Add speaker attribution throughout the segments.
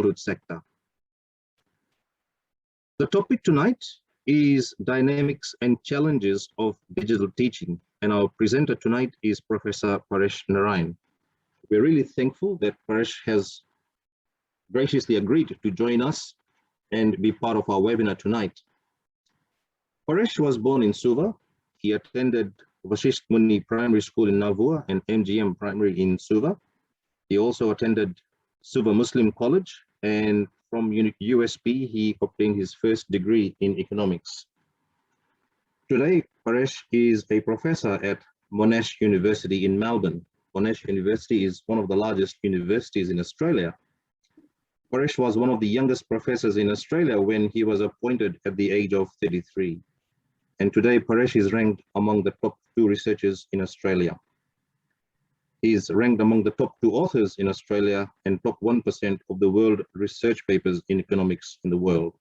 Speaker 1: untitled sector. The topic tonight is dynamics and challenges of digital teaching, and our presenter tonight is Professor Paresh Narayan. We're really thankful that Paresh has graciously agreed to join us and be part of our webinar tonight. Paresh was born in Suva. He attended Vashisht Muni Primary School in Navua and MGM Primary in Suva. He also attended Suva Muslim College, and from USP, he obtained his first degree in economics. Today, Paresh is a professor at Monash University in Melbourne. Monash University is one of the largest universities in Australia. Paresh was one of the youngest professors in Australia when he was appointed at the age of 33. And today, Paresh is ranked among the top 2 researchers in Australia. He is ranked among the top 2 authors in Australia and top 1% of the world research papers in economics in the world.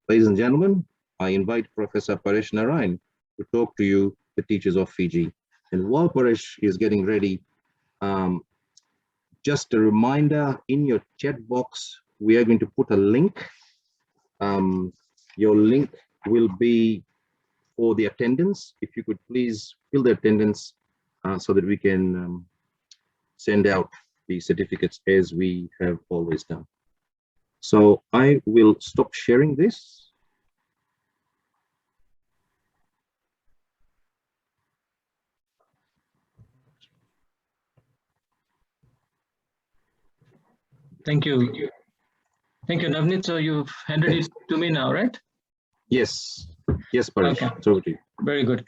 Speaker 1: Ladies and gentlemen, I invite Professor Paresh Narayan to talk to you, the teachers of Fiji. And while Paresh is getting ready, just a reminder, in your chat box, we are going to put a link. Your link will be for the attendance. If you could please fill the attendance so that we can send out the certificates as we have always done. So I will stop sharing this.
Speaker 2: Thank you. Thank you, Navneet. So you've handed it to me now, right?
Speaker 1: Yes. Yes, Paresh.
Speaker 2: Okay.
Speaker 1: It's over to you.
Speaker 2: Very good.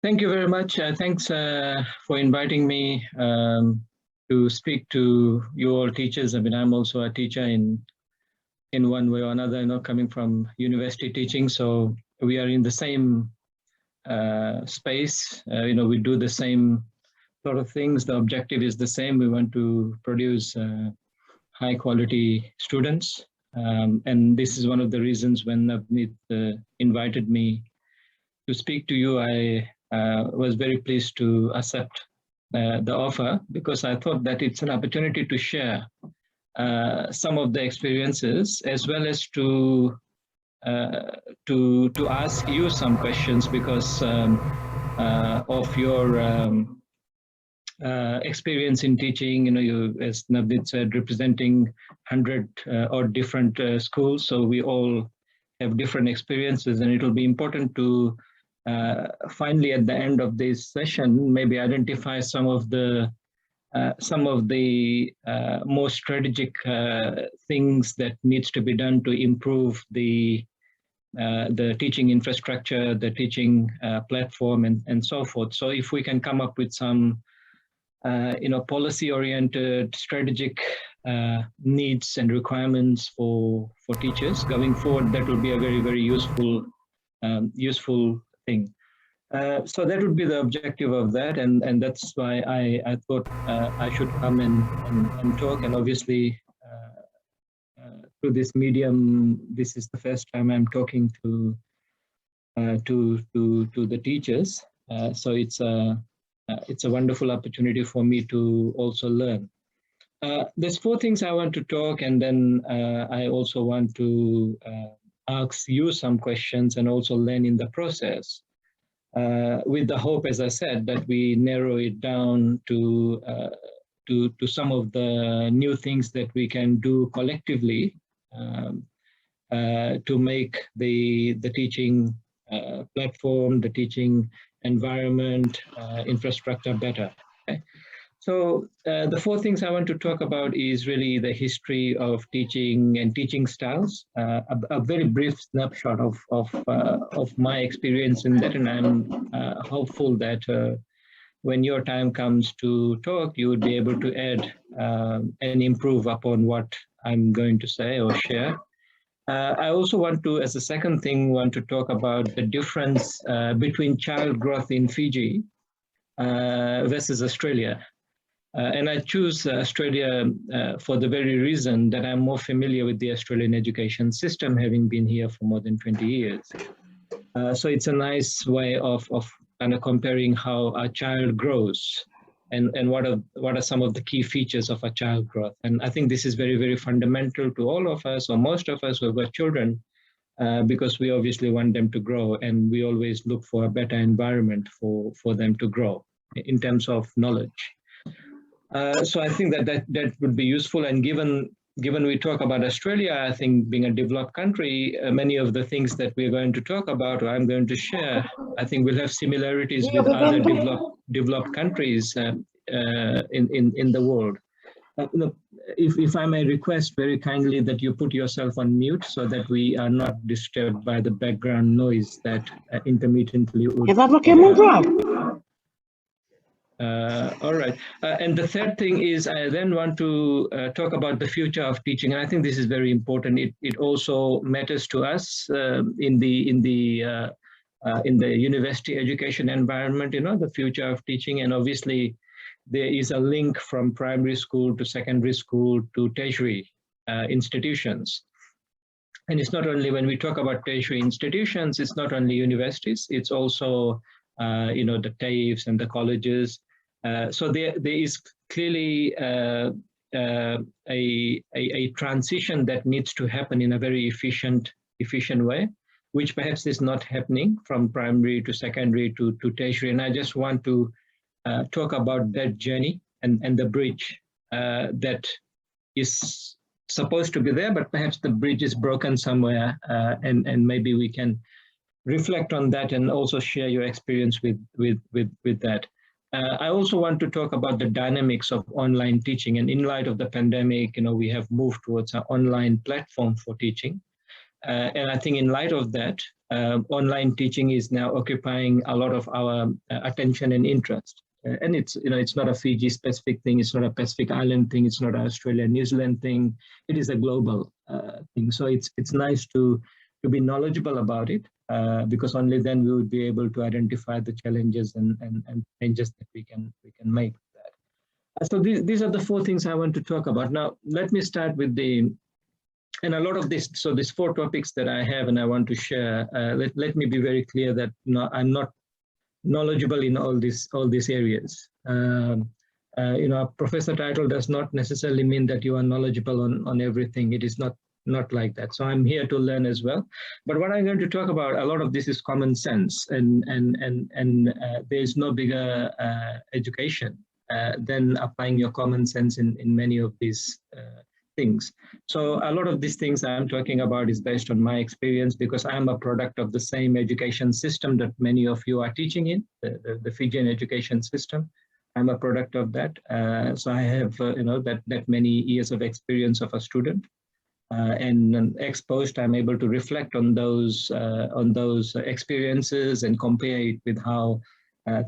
Speaker 2: Thank you very much. Thanks for inviting me to speak to you all teachers. I mean, I'm also a teacher in one way or another, coming from university teaching. So we are in the same space. We do the same sort of things. The objective is the same. We want to produce high quality students. And this is one of the reasons when Navneet invited me to speak to you, I was very pleased to accept the offer, because I thought that it's an opportunity to share some of the experiences, as well as to ask you some questions because of your experience in teaching. You, as Navneet said, representing 100 or different schools, so we all have different experiences, and it will be important to finally, at the end of this session, maybe identify some of the more strategic things that needs to be done to improve the teaching infrastructure, the teaching platform, and so forth. So if we can come up with some policy-oriented, strategic needs and requirements for teachers going forward, that will be a very, very useful thing. So that would be the objective of that, and that's why I thought I should come and talk. And obviously, through this medium, this is the first time I'm talking to the teachers. So it's a wonderful opportunity for me to also learn. There's 4 things I want to talk, and then I also want to ask you some questions and also learn in the process, with the hope, as I said, that we narrow it down to some of the new things that we can do collectively to make the teaching platform, the teaching environment, infrastructure better. Okay? So the 4 things I want to talk about is really the history of teaching and teaching styles, a very brief snapshot of my experience in that, and I'm hopeful that when your time comes to talk, you would be able to add and improve upon what I'm going to say or share. I also want to, as a second thing, talk about the difference between child growth in Fiji versus Australia. And I choose Australia for the very reason that I'm more familiar with the Australian education system, having been here for more than 20 years. So it's a nice way of kind of comparing how a child grows and what are some of the key features of a child growth. And I think this is very, very fundamental to all of us, or most of us who have got children, because we obviously want them to grow, and we always look for a better environment for them to grow in terms of knowledge. So I think that would be useful. And given we talk about Australia, I think being a developed country, many of the things that we're going to talk about, or I'm going to share, I think will have similarities with other developed countries in the world. If I may request very kindly that you put yourself on mute so that we are not disturbed by the background noise that intermittently would. All right. And the third thing is, I then want to talk about the future of teaching. And I think this is very important. It also matters to us in the university education environment, the future of teaching. And obviously, there is a link from primary school to secondary school to tertiary institutions. And it's not only, when we talk about tertiary institutions, it's not only universities, it's also the TAFEs and the colleges. So there is clearly a transition that needs to happen in a very efficient way, which perhaps is not happening from primary to secondary to tertiary. And I just want to talk about that journey and the bridge that is supposed to be there, but perhaps the bridge is broken somewhere, and maybe we can reflect on that and also share your experience with that. I also want to talk about the dynamics of online teaching, and in light of the pandemic, we have moved towards an online platform for teaching. And I think in light of that, online teaching is now occupying a lot of our attention and interest. And it's not a Fiji specific thing, it's not a Pacific Island thing, it's not an Australia, New Zealand thing, it is a global thing. So it's nice to be knowledgeable about it, because only then we would be able to identify the challenges and changes that we can make with that. So these are the four things I want to talk about. Now, let me start with and a lot of this, so these four topics that I have and I want to share, let me be very clear that I'm not knowledgeable in all these areas. A professor title does not necessarily mean that you are knowledgeable on everything. It is not like that. So I'm here to learn as well. But what I'm going to talk about, a lot of this is common sense, and there is no bigger education than applying your common sense in many of these things. So a lot of these things I'm talking about is based on my experience, because I'm a product of the same education system that many of you are teaching in, the Fijian education system. I'm a product of that. So I have that many years of experience of a student. And ex post, I'm able to reflect on those experiences and compare it with how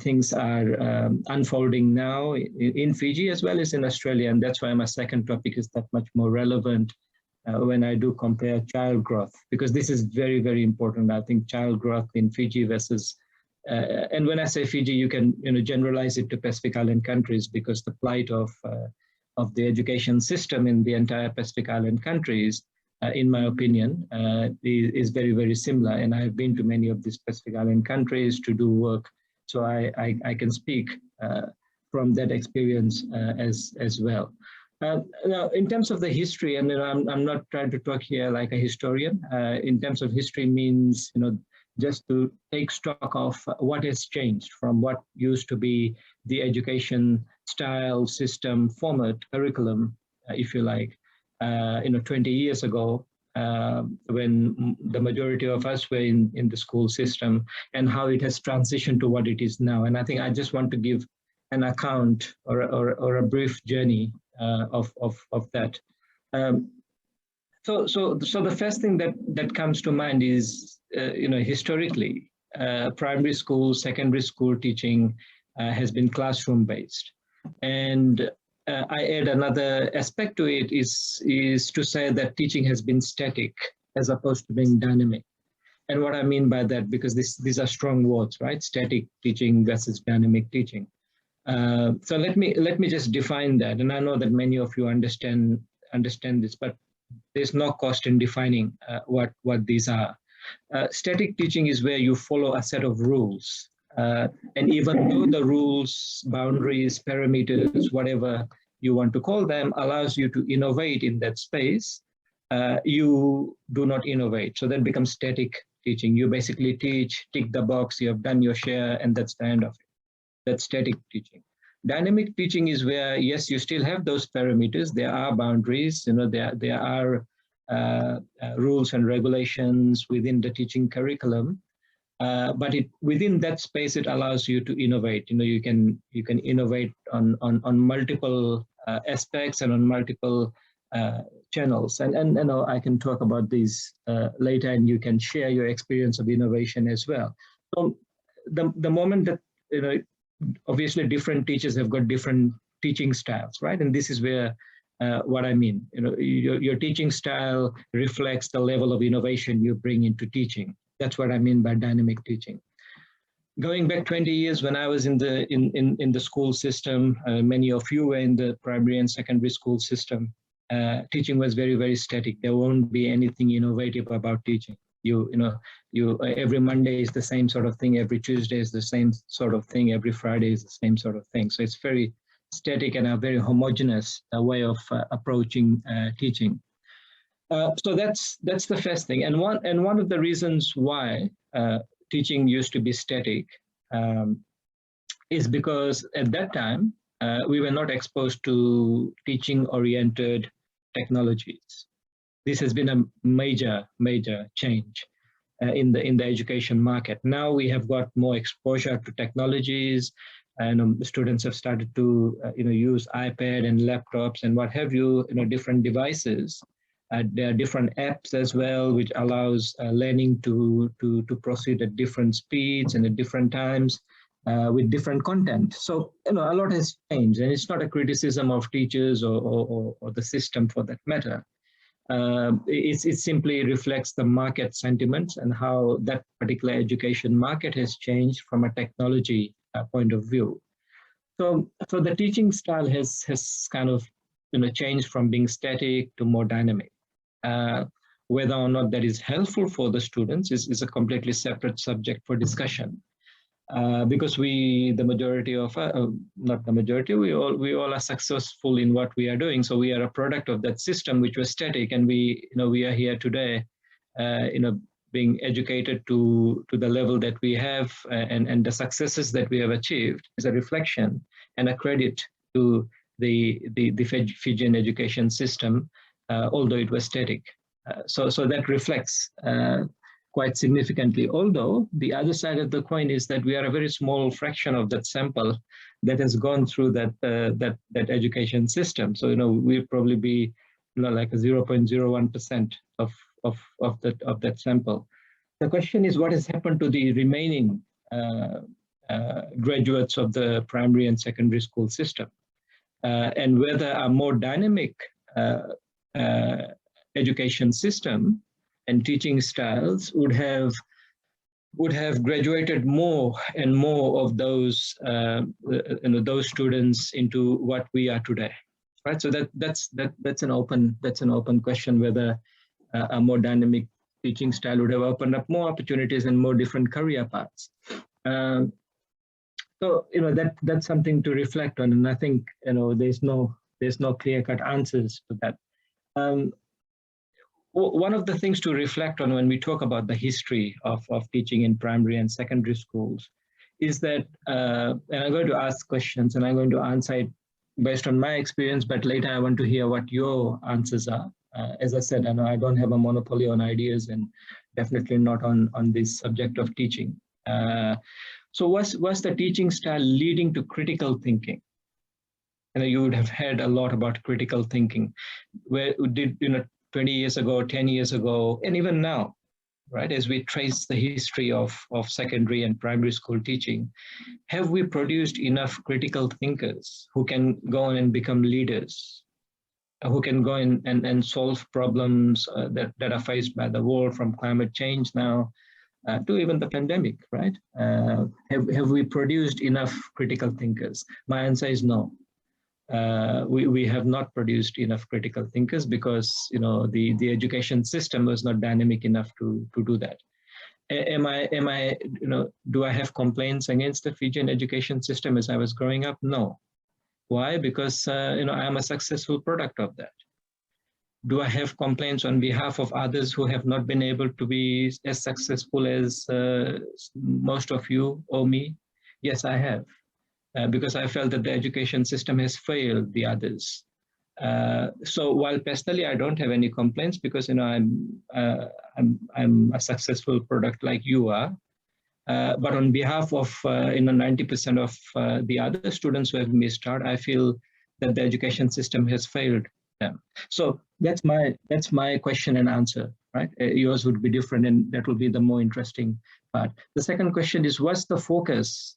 Speaker 2: things are unfolding now in Fiji as well as in Australia. And that's why my second topic is that much more relevant when I do compare child growth, because this is very, very important. I think child growth in Fiji versus, and when I say Fiji, you can generalize it to Pacific Island countries, because the plight of the education system in the entire Pacific Island countries, in my opinion, is very, very similar. And I've been to many of these Pacific Island countries to do work. So I can speak from that experience as well. Now, in terms of the history, and I'm not trying to talk here like a historian. In terms of history means, just to take stock of what has changed from what used to be the education style, system, format, curriculum, if you like, 20 years ago, when the majority of us were in the school system, and how it has transitioned to what it is now. And I think I just want to give an account or a brief journey of that. So the first thing that comes to mind is, historically, primary school, secondary school teaching has been classroom based. And I add another aspect to it is to say that teaching has been static as opposed to being dynamic. And what I mean by that, because these are strong words, right? Static teaching versus dynamic teaching. So let me just define that. And I know that many of you understand this, but there's no cost in defining what these are. Static teaching is where you follow a set of rules And even though the rules, boundaries, parameters, whatever you want to call them, allows you to innovate in that space, you do not innovate. So that becomes static teaching. You basically teach, tick the box, you have done your share, and that's the end of it. That's static teaching. Dynamic teaching is where, yes, you still have those parameters. There are boundaries, there are rules and regulations within the teaching curriculum. But within that space, it allows you to innovate. You can innovate on multiple aspects and on multiple channels. And I can talk about these later, and you can share your experience of innovation as well. So the moment that obviously different teachers have got different teaching styles, right? And this is where what I mean. Your teaching style reflects the level of innovation you bring into teaching. That's what I mean by dynamic teaching. Going back 20 years, when I was in the school system, many of you were in the primary and secondary school system. Teaching was very, very static. There won't be anything innovative about teaching. Every Monday is the same sort of thing. Every Tuesday is the same sort of thing. Every Friday is the same sort of thing. So it's very static and a very homogeneous way of approaching teaching. So that's the first thing, and one of the reasons why teaching used to be static is because at that time we were not exposed to teaching-oriented technologies. This has been a major change in the education market. Now we have got more exposure to technologies, and students have started to use iPad and laptops and what have you, different devices. There are different apps as well, which allows learning to proceed at different speeds and at different times with different content. So, a lot has changed, and it's not a criticism of teachers or the system for that matter. It simply reflects the market sentiments and how that particular education market has changed from a technology point of view. So the teaching style has kind of changed from being static to more dynamic. Whether or not that is helpful for the students is a completely separate subject for discussion. Because the majority of, not the majority, we all are successful in what we are doing. So we are a product of that system, which was static, and we are here today, being educated to the level that we have, and the successes that we have achieved is a reflection and a credit to the Fijian education system, although it was static. So that reflects quite significantly. Although the other side of the coin is that we are a very small fraction of that sample that has gone through that education system. So we'll probably be like a 0.01% of that sample. The question is, what has happened to the remaining graduates of the primary and secondary school system, and whether a more dynamic education system and teaching styles would have graduated more and more of those those students into what we are today, right? So that's an open question, whether a more dynamic teaching style would have opened up more opportunities and more different career paths. So that's something to reflect on, and I think there's no clear-cut answers to that. One of the things to reflect on when we talk about the history of teaching in primary and secondary schools is that, and I'm going to ask questions and I'm going to answer it based on my experience, but later I want to hear what your answers are. As I said, I know I don't have a monopoly on ideas, and definitely not on this subject of teaching. So was the teaching style leading to critical thinking? You would have heard a lot about critical thinking. Where did 20 years ago, 10 years ago, and even now, right, as we trace the history of secondary and primary school teaching, have we produced enough critical thinkers who can go on and become leaders, who can go in and solve problems that are faced by the world, from climate change now to even the pandemic, right? Have we produced enough critical thinkers? My answer is no. We have not produced enough critical thinkers because the education system was not dynamic enough to do that. am I, do I have complaints against the Fijian education system as I was growing up? No. Why? Because, I am a successful product of that. Do I have complaints on behalf of others who have not been able to be as successful as most of you or me? Yes, I have, because I felt that the education system has failed the others. So while personally I don't have any complaints because I'm a successful product like you are, but on behalf of 90% of the other students who have missed out, I feel that the education system has failed them. So that's my question and answer, right? Yours would be different, and that will be the more interesting part. The second question is, what's the focus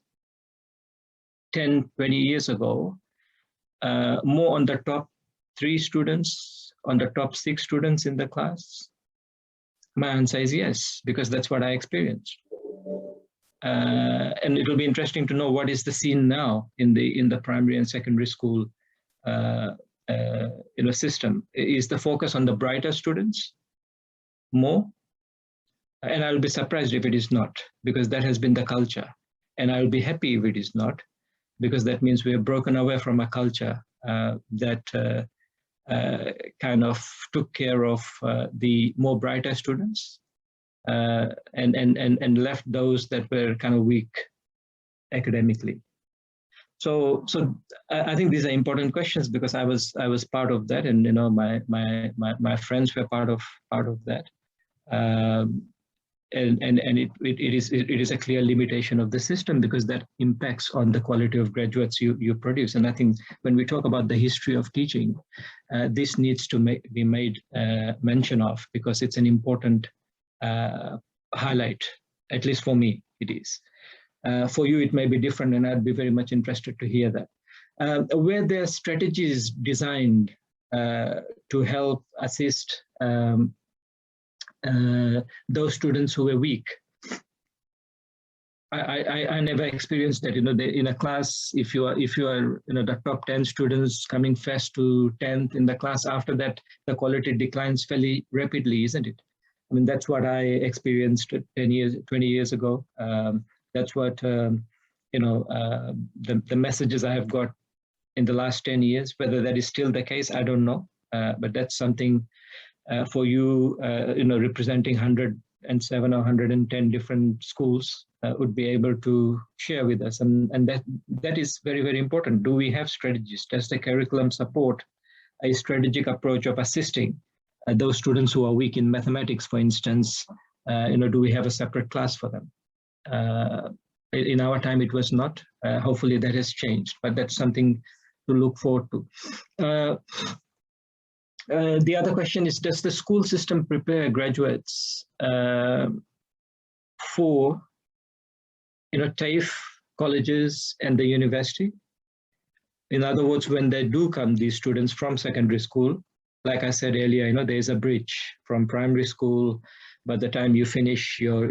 Speaker 2: 10, 20 years ago, more on the top 3 students, on the top 6 students in the class? My answer is yes, because that's what I experienced. And it will be interesting to know what is the scene now in the primary and secondary school system. Is the focus on the brighter students more? And I'll be surprised if it is not, because that has been the culture. And I'll be happy if it is not, because that means we have broken away from a culture that kind of took care of the more brighter students and left those that were kind of weak academically. So I think these are important questions because I was part of that, and my friends were part of that. And it is a clear limitation of the system because that impacts on the quality of graduates you produce. And I think when we talk about the history of teaching, this needs to be made mention of because it's an important highlight. At least for me, it is. For you, it may be different, and I'd be very much interested to hear that. Where there are strategies designed to help assist those students who were weak. I never experienced that. In a class, if you are the top 10 students coming first to 10th in the class, after that the quality declines fairly rapidly, isn't it? I mean, that's what I experienced 10 years, 20 years ago. That's what the messages I have got in the last 10 years. Whether that is still the case, I don't know. But that's something. For you, representing 107 or 110 different schools would be able to share with us. And that is very, very important. Do we have strategies? Does the curriculum support a strategic approach of assisting those students who are weak in mathematics, for instance? Do we have a separate class for them? In our time, it was not. Hopefully that has changed, but that's something to look forward to. The other question is, does the school system prepare graduates for TAFE colleges and the university? In other words, when they do come, these students from secondary school, like I said earlier, there is a bridge from primary school. By the time you finish your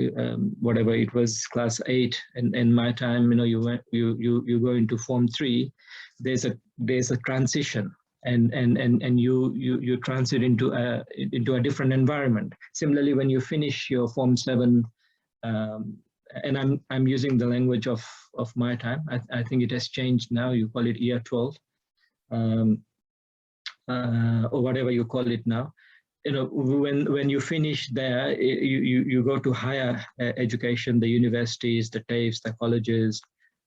Speaker 2: whatever it was, class 8, and in my time, you go into Form 3. There's a transition. And you transit into a different environment. Similarly, when you finish your Form 7, and I'm using the language of my time. I think it has changed now. You call it year 12, or whatever you call it now. When you finish there, you go to higher education, the universities, the TAFEs, the colleges.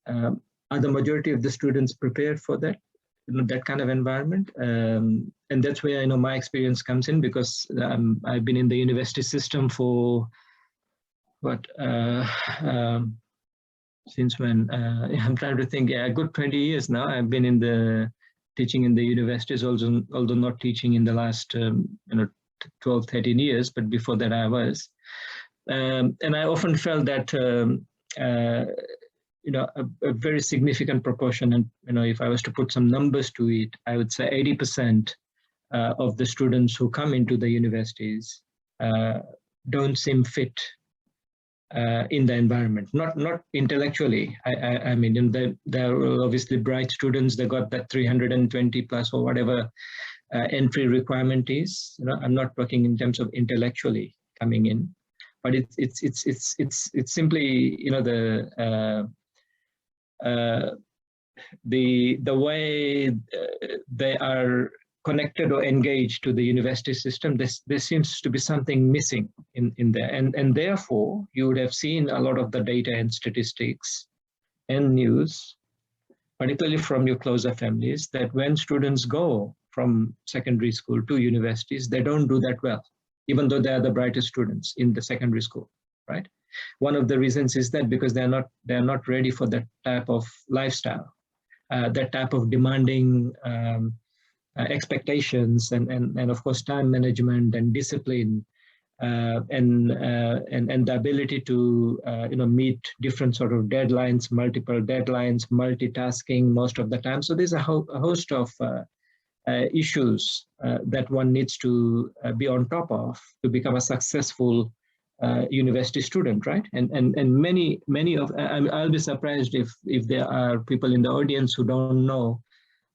Speaker 2: Are the majority of the students prepared for that? That kind of environment, and that's where my experience comes in, because I've been in the university system for since when? I'm trying to think. Yeah, a good 20 years now. I've been in the teaching in the universities, although not teaching in the last 12, 13 years, but before that I was, and I often felt that. A very significant proportion, and if I was to put some numbers to it, I would say 80% of the students who come into the universities don't seem fit in the environment. Not intellectually. I mean, there are obviously bright students. They got that 320 plus or whatever entry requirement is. I'm not talking in terms of intellectually coming in. but it's simply, you know, the way they are connected or engaged to the university system. There seems to be something missing in there, and therefore you would have seen a lot of the data and statistics and news, particularly from your closer families, that when students go from secondary school to universities, they don't do that well, even though they are the brightest students in the secondary school, right? One of the reasons is that because they're not ready for that type of lifestyle, that type of demanding expectations, and of course time management and discipline, and the ability to you know, meet different sort of deadlines, multiple deadlines, multitasking most of the time. So there's a host of issues that one needs to be on top of to become a successful university student, right? And many of, I'll be surprised if there are people in the audience who don't know,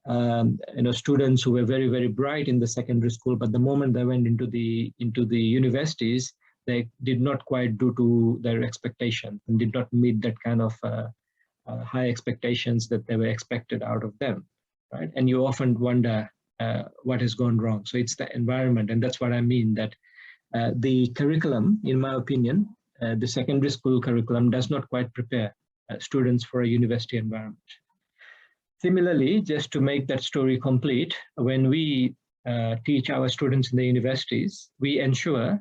Speaker 2: you know, students who were very, very bright in the secondary school, but the moment they went into the universities, they did not quite do to their expectation and did not meet that kind of high expectations that they were expected out of them, right? And you often wonder what has gone wrong. So it's the environment, and that's what I mean, that the curriculum, in my opinion, the secondary school curriculum does not quite prepare students for a university environment. Similarly, just to make that story complete, when we teach our students in the universities, we ensure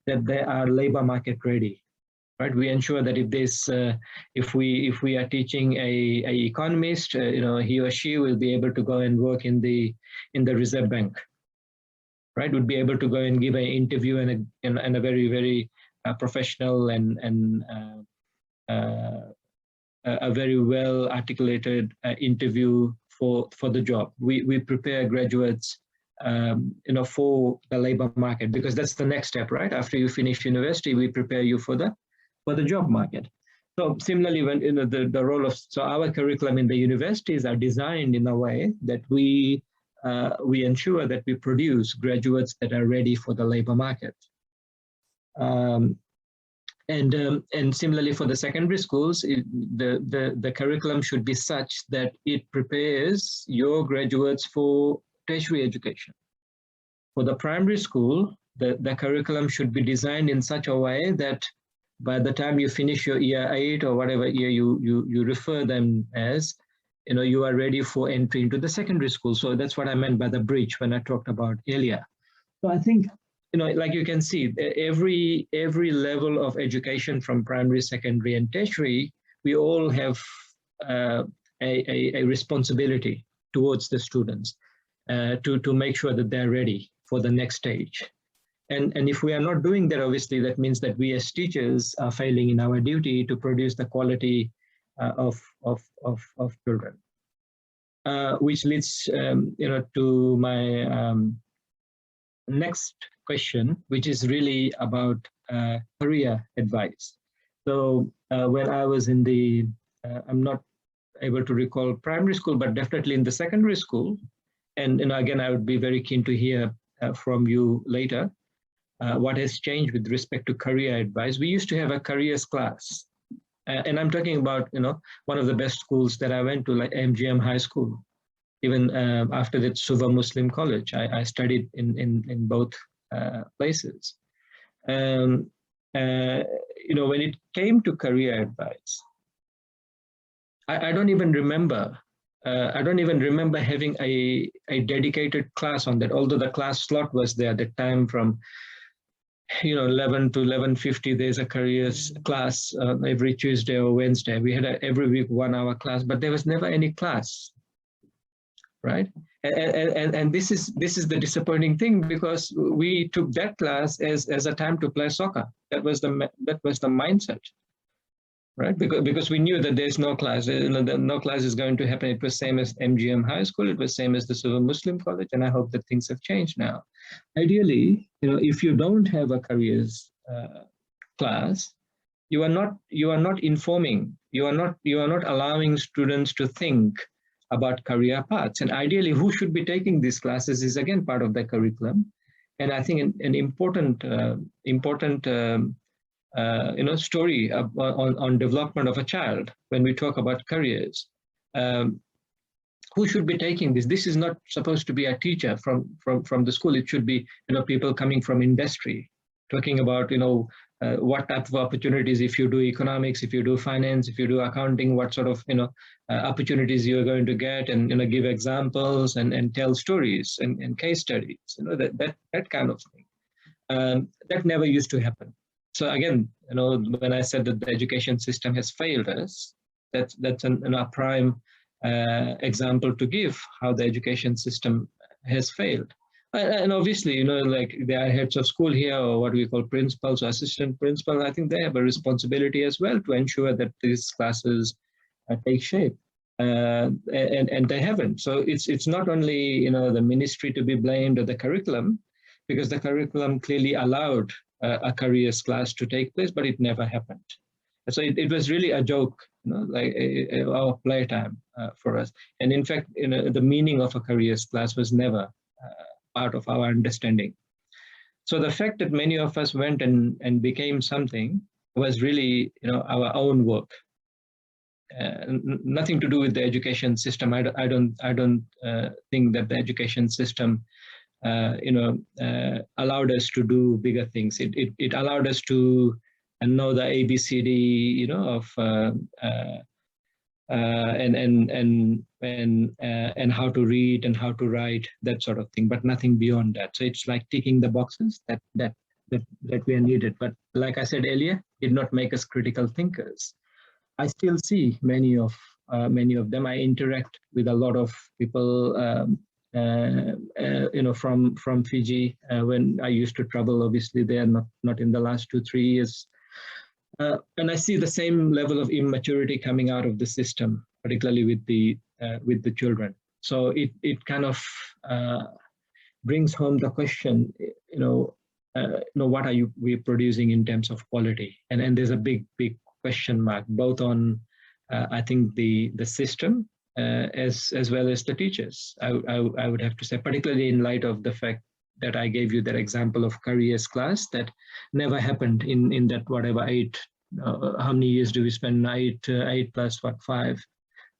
Speaker 2: that they are labor market ready, right? We ensure that if we are teaching a economist, you know, he or she will be able to go and work in the Reserve Bank, right? Would be able to go and give an interview and a very, very professional and a very well articulated interview for the job. We prepare graduates, you know, for the labor market, because that's the next step, right? After you finish university, we prepare you for the job market. So similarly, when, you know, the role of, so our curriculum in the universities are designed in a way that we ensure that we produce graduates that are ready for the labor market. And similarly for the secondary schools, the curriculum should be such that it prepares your graduates for tertiary education. For the primary school, the curriculum should be designed in such a way that by the time you finish your year 8 or whatever year you refer them as, you know, you are ready for entry into the secondary school. So that's what I meant by the bridge when I talked about earlier. So I think, you know, like you can see, every level of education from primary, secondary, and tertiary, we all have a responsibility towards the students to make sure that they're ready for the next stage. And if we are not doing that, obviously, that means that we as teachers are failing in our duty to produce the quality of children. Which leads, you know, to my next question, which is really about career advice. So when I was in the, I'm not able to recall primary school, but definitely in the secondary school, and, you know, again, I would be very keen to hear from you later, what has changed with respect to career advice. We used to have a careers class, and I'm talking about, you know, one of the best schools that I went to, like MGM High School. Even after that, Suva Muslim College, I studied in both places. You know, when it came to career advice, I don't even remember. I don't even remember having a dedicated class on that. Although the class slot was there at the time, from, you know, 11 to 11:50. There's a careers class every Tuesday or Wednesday. We had every week 1 hour class, but there was never any class. Right, and this is the disappointing thing, because we took that class as a time to play soccer. That was the mindset, right? Because we knew that there's no class. No class is going to happen. It was same as MGM High School. It was same as the Suva Muslim College, and I hope that things have changed now. Ideally, you know, if you don't have a careers class, you are not informing. You are not allowing students to think about career paths. And ideally, who should be taking these classes is again part of the curriculum. And I think an important story on development of a child when we talk about careers. Who should be taking this? This is not supposed to be a teacher from the school. It should be people coming from industry, talking about what type of opportunities, if you do economics, if you do finance, if you do accounting, what sort of opportunities you're going to get, and give examples and tell stories and case studies, that kind of thing. That never used to happen. So again, when I said that the education system has failed us, that's a prime example to give how the education system has failed. And obviously, like there are heads of school here, or what we call principals or assistant principals. I think they have a responsibility as well to ensure that these classes take shape, and they haven't. So it's not only the ministry to be blamed, or the curriculum, because the curriculum clearly allowed a careers class to take place, but it never happened. So it was really a joke, like our playtime for us. And in fact, the meaning of a careers class was never part of our understanding. So the fact that many of us went and became something was really, our own work. Nothing to do with the education system. I don't think that the education system, allowed us to do bigger things. It allowed us to know the ABCD, and how to read and how to write, that sort of thing, but nothing beyond that. So it's like ticking the boxes that we are needed. But like I said earlier, did not make us critical thinkers. I still see many of them. I interact with a lot of people, from Fiji when I used to travel. Obviously, they are not in the last 2-3 years. And I see the same level of immaturity coming out of the system, particularly with the children. So it kind of brings home the question, what are we producing in terms of quality? And there's a big question mark, both on I think the system as well as the teachers. I would have to say, particularly in light of the fact that I gave you that example of careers class that never happened in that whatever 8, how many years do we spend? 8 plus 5,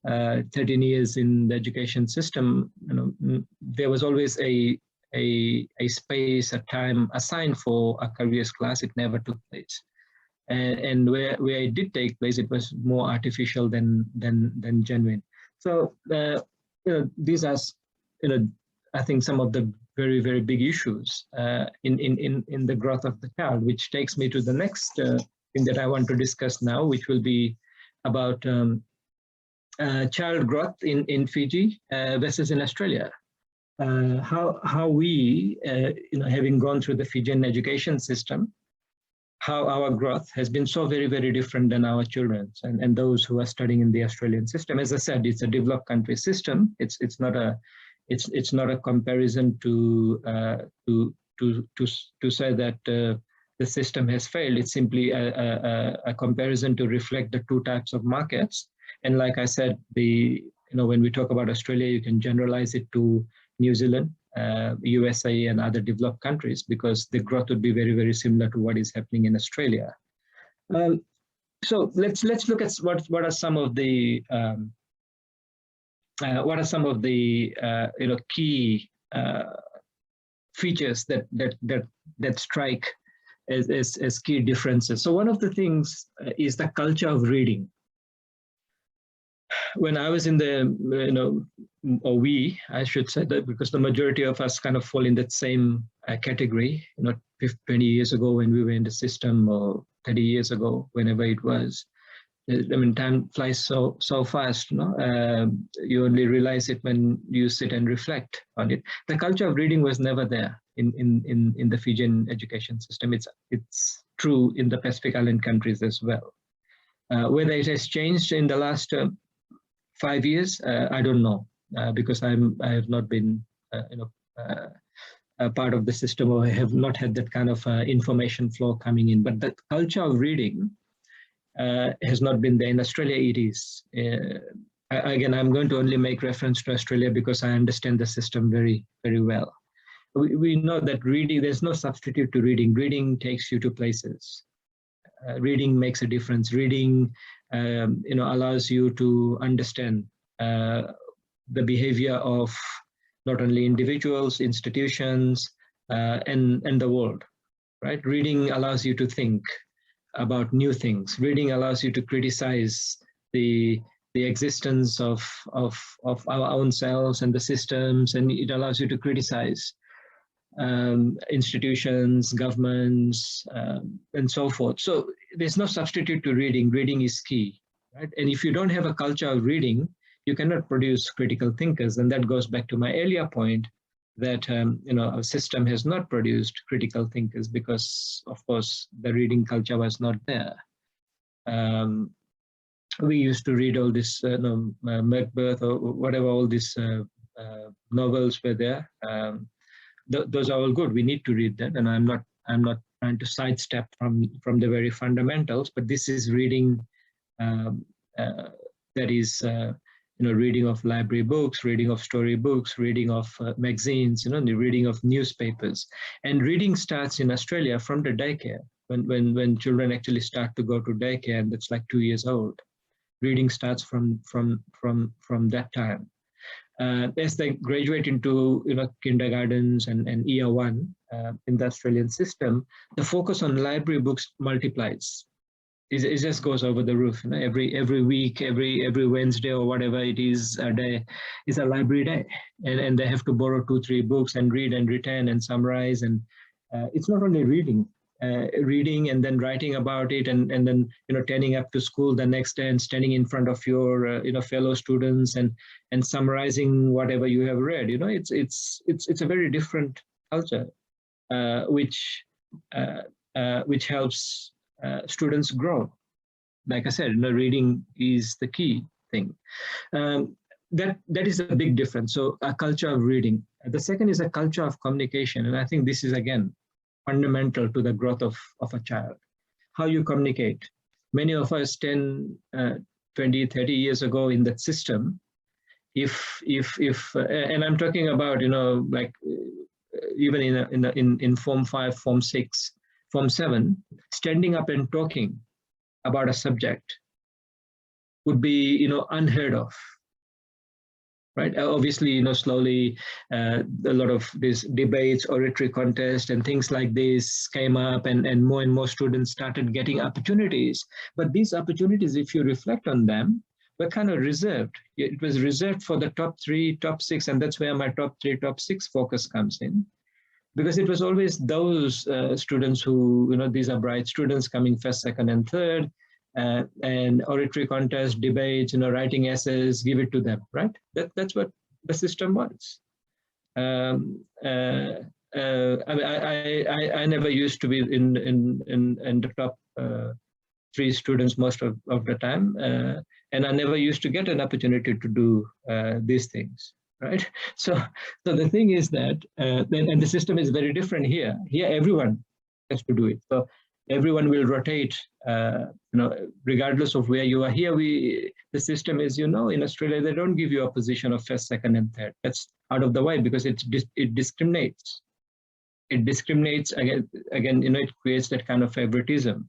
Speaker 2: 13 years in the education system. There was always a space, a time assigned for a careers class. It never took place, and where it did take place, it was more artificial than genuine. So these are I think some of the very, very big issues in the growth of the child, which takes me to the next thing that I want to discuss now, which will be about child growth in Fiji versus in Australia. How we, having gone through the Fijian education system, how our growth has been so very, very different than our children's and those who are studying in the Australian system. As I said, it's a developed country system. It's not a comparison to say that the system has failed. It's simply a comparison to reflect the two types of markets. And like I said, when we talk about Australia, you can generalize it to New Zealand, USA, and other developed countries, because the growth would be very, very similar to what is happening in Australia. So let's look at what are some of the key features that strike as key differences. So one of the things is the culture of reading. When I was in the, or we, I should say that, because the majority of us kind of fall in that same category, 20 years ago when we were in the system, or 30 years ago, whenever it was. I mean, time flies so fast, you only realize it when you sit and reflect on it. The culture of reading was never there in the Fijian education system. It's true in the Pacific Island countries as well. Whether it has changed in the last 5 years, I don't know, because I have not been, a part of the system, or I have not had that kind of information flow coming in. But the culture of reading has not been there. In Australia, it is. Again, I'm going to only make reference to Australia because I understand the system very, very well. We know that reading, there's no substitute to reading. Reading takes you to places. reading makes a difference. Reading, allows you to understand the behavior of not only individuals, institutions, and the world, right? Reading allows you to think about new things. Reading allows you to criticize the existence of our own selves and the systems, and it allows you to criticize institutions, governments, and so forth. So there's no substitute to reading. Reading is key, right? And if you don't have a culture of reading, you cannot produce critical thinkers. And that goes back to my earlier point that our system has not produced critical thinkers because, of course, the reading culture was not there. We used to read all this Macbeth or whatever, all these novels were there. Those are all good. We need to read that, and I'm not trying to sidestep from the very fundamentals. But this is reading that is reading of library books, reading of story books, reading of magazines, the reading of newspapers. And reading starts in Australia from the daycare, when children actually start to go to daycare, and that's like 2 years old. Reading starts from that time. As they graduate into kindergartens and year one in the Australian system, the focus on library books multiplies. It just goes over the roof. Every week, every Wednesday or whatever it is, a day is a library day, and they have to borrow 2-3 books and read and return and summarize. And it's not only reading and then writing about it, and then turning up to school the next day and standing in front of your fellow students and summarizing whatever you have read. It's a very different culture, which helps students grow. Like I said, reading is the key thing. That is a big difference. So a culture of reading. The second is a culture of communication, and I think this is again fundamental to the growth of a child. How you communicate. Many of us 10, 20, 30 years ago in that system, if and I'm talking about even in Form 5, Form 6, Form 7, standing up and talking about a subject would be unheard of. Right. Obviously, slowly a lot of these debates, oratory contests, and things like this came up, and more students started getting opportunities. But these opportunities, if you reflect on them, were kind of reserved. It was reserved for the top 3, top 6, and that's where my top 3, top 6 focus comes in, because it was always those students who, these are bright students coming first, second, and third. And oratory contests, debates, writing essays, give it to them, right? That's what the system wants. I never used to be in the top 3 students most of the time, and I never used to get an opportunity to do these things, right? So the thing is that, and the system is very different here. Here, everyone has to do it. So everyone will rotate, regardless of where you are. Here, the system is, in Australia, they don't give you a position of first, second, and third. That's out of the way because it discriminates. It discriminates again. It creates that kind of favoritism.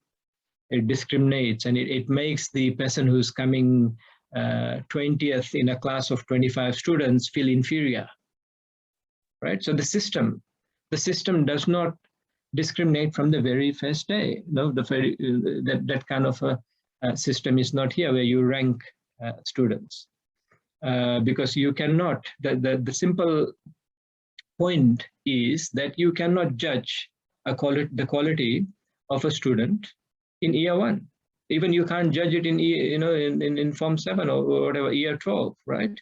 Speaker 2: It discriminates, and it makes the person who's coming 20th in a class of 25 students feel inferior, right? So the system does not discriminate from the very first day. That kind of a system is not here where you rank students, because you cannot. The simple point is that you cannot judge the quality of a student in year 1. Even you can't judge it in Form 7 or whatever, year 12, right?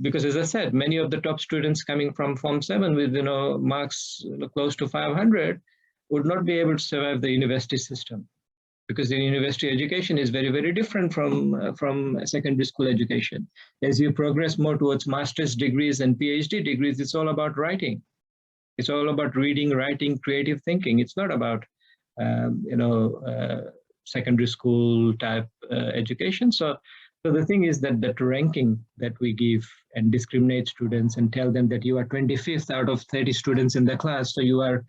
Speaker 2: Because as I said, many of the top students coming from Form 7 with marks close to 500 would not be able to survive the university system, because the university education is very, very different from secondary school education. As you progress more towards master's degrees and PhD degrees, it's all about writing. It's all about reading, writing, creative thinking. It's not about secondary school type education. So the thing is that ranking that we give and discriminate students and tell them that you are 25th out of 30 students in the class, so you are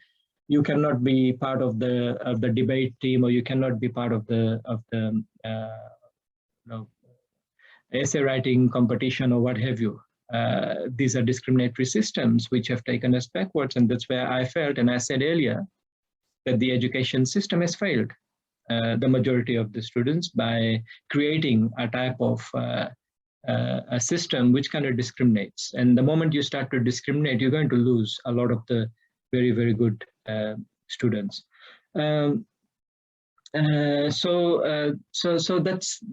Speaker 2: you cannot be part of the debate team, or you cannot be part of the essay writing competition or what have you. These are discriminatory systems which have taken us backwards, and that's where I felt, and I said earlier, that the education system has failed the majority of the students by creating a type of a system which kind of discriminates. And the moment you start to discriminate, you're going to lose a lot of the very, very good students. So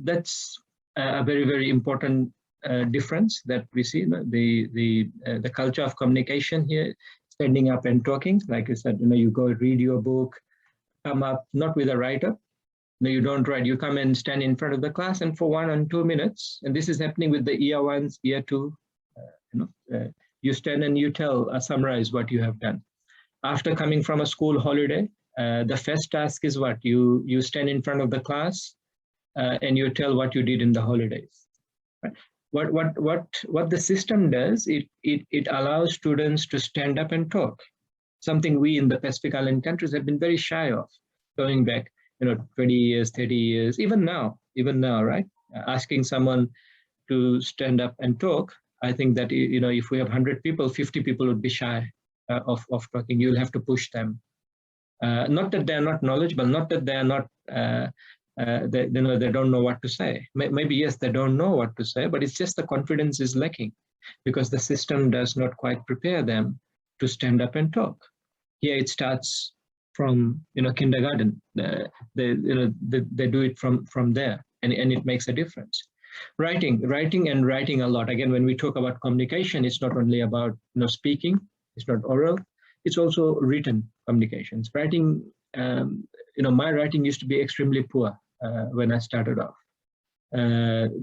Speaker 2: that's a very, very important difference that we see. The culture of communication here, standing up and talking. Like I said, you go read your book, come up, not with a write-up. No, you don't write. You come and stand in front of the class, and for 1 or 2 minutes, and this is happening with the year ones, year two. You stand and you summarize what you have done. After coming from a school holiday, the first task is what? You stand in front of the class and you tell what you did in the holidays. Right? What the system does, it allows students to stand up and talk. Something we in the Pacific Island countries have been very shy of, going back 20 years, 30 years, even now, right? Asking someone to stand up and talk, I think that, if we have 100 people, 50 people would be shy of talking. You'll have to push them. Not that they're not knowledgeable, not that they're not, they don't know what to say. Maybe, yes, they don't know what to say, but it's just the confidence is lacking because the system does not quite prepare them to stand up and talk. Here it starts from kindergarten. They do it from there, and it makes a difference. Writing a lot. Again, when we talk about communication, it's not only about speaking. It's not oral. It's also written communications. Writing. My writing used to be extremely poor when I started off,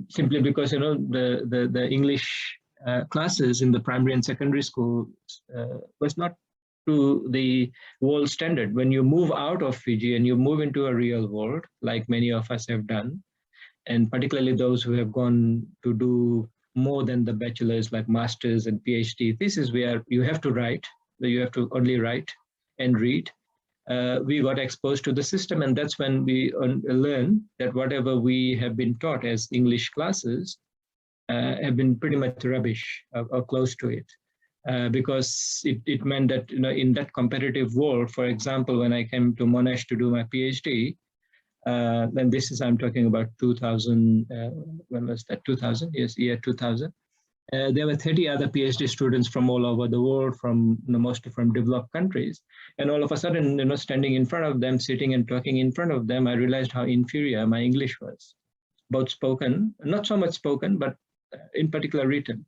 Speaker 2: simply because the English classes in the primary and secondary school was not to the world standard. When you move out of Fiji and you move into a real world, like many of us have done, and particularly those who have gone to do more than the bachelor's, like masters and PhD, this is where you have to write. You have to only write and read. We got exposed to the system, and that's when we learn that whatever we have been taught as English classes have been pretty much rubbish or close to it. Because it meant that in that competitive world, for example, when I came to Monash to do my PhD, and this is, I'm talking about 2000, when was that, 2000? Yes, year 2000. There were 30 other PhD students from all over the world, from mostly from developed countries. And all of a sudden, standing in front of them, sitting and talking in front of them, I realized how inferior my English was, both spoken, not so much spoken, but in particular written.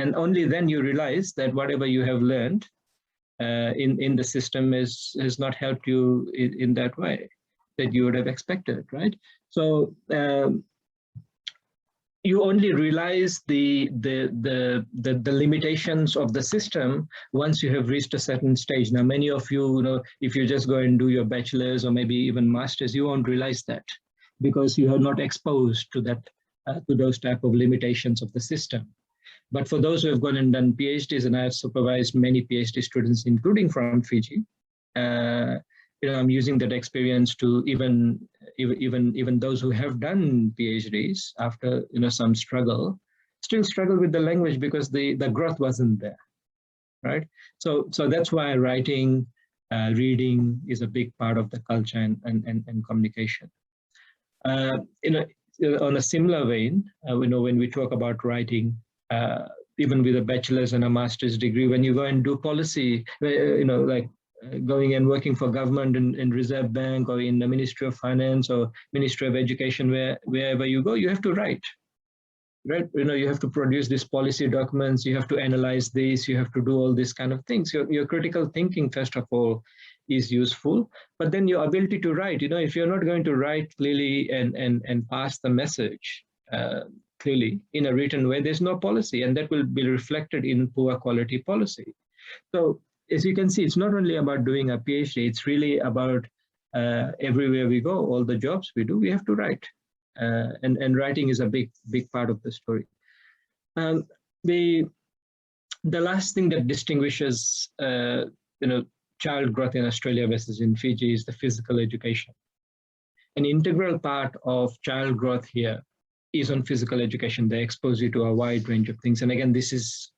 Speaker 2: And only then you realize that whatever you have learned in the system has not helped you in that way that you would have expected, right? So you only realize the limitations of the system once you have reached a certain stage. Now, many of you, if you just go and do your bachelor's or maybe even master's, you won't realize that because you are not exposed to that, to those type of limitations of the system. But for those who have gone and done PhDs, and I have supervised many PhD students, including from Fiji, I'm using that experience to even those who have done PhDs after some struggle, still struggle with the language because the growth wasn't there, right? So that's why writing, reading is a big part of the culture and communication. On a similar vein, when we talk about writing, even with a bachelor's and a master's degree, when you go and do policy, like going and working for government in Reserve Bank or in the Ministry of Finance or Ministry of Education, wherever you go, you have to write, right? You have to produce these policy documents, you have to analyze this, you have to do all these kind of things. Your critical thinking, first of all, is useful, but then your ability to write, if you're not going to write clearly and pass the message clearly in a written way, there's no policy, and that will be reflected in poor quality policy. So as you can see, it's not only about doing a PhD, it's really about everywhere we go, all the jobs we do, we have to write. And writing is a big part of the story. The last thing that distinguishes child growth in Australia versus in Fiji is the physical education. An integral part of child growth here is on physical education. They expose you to a wide range of things. And again, this is,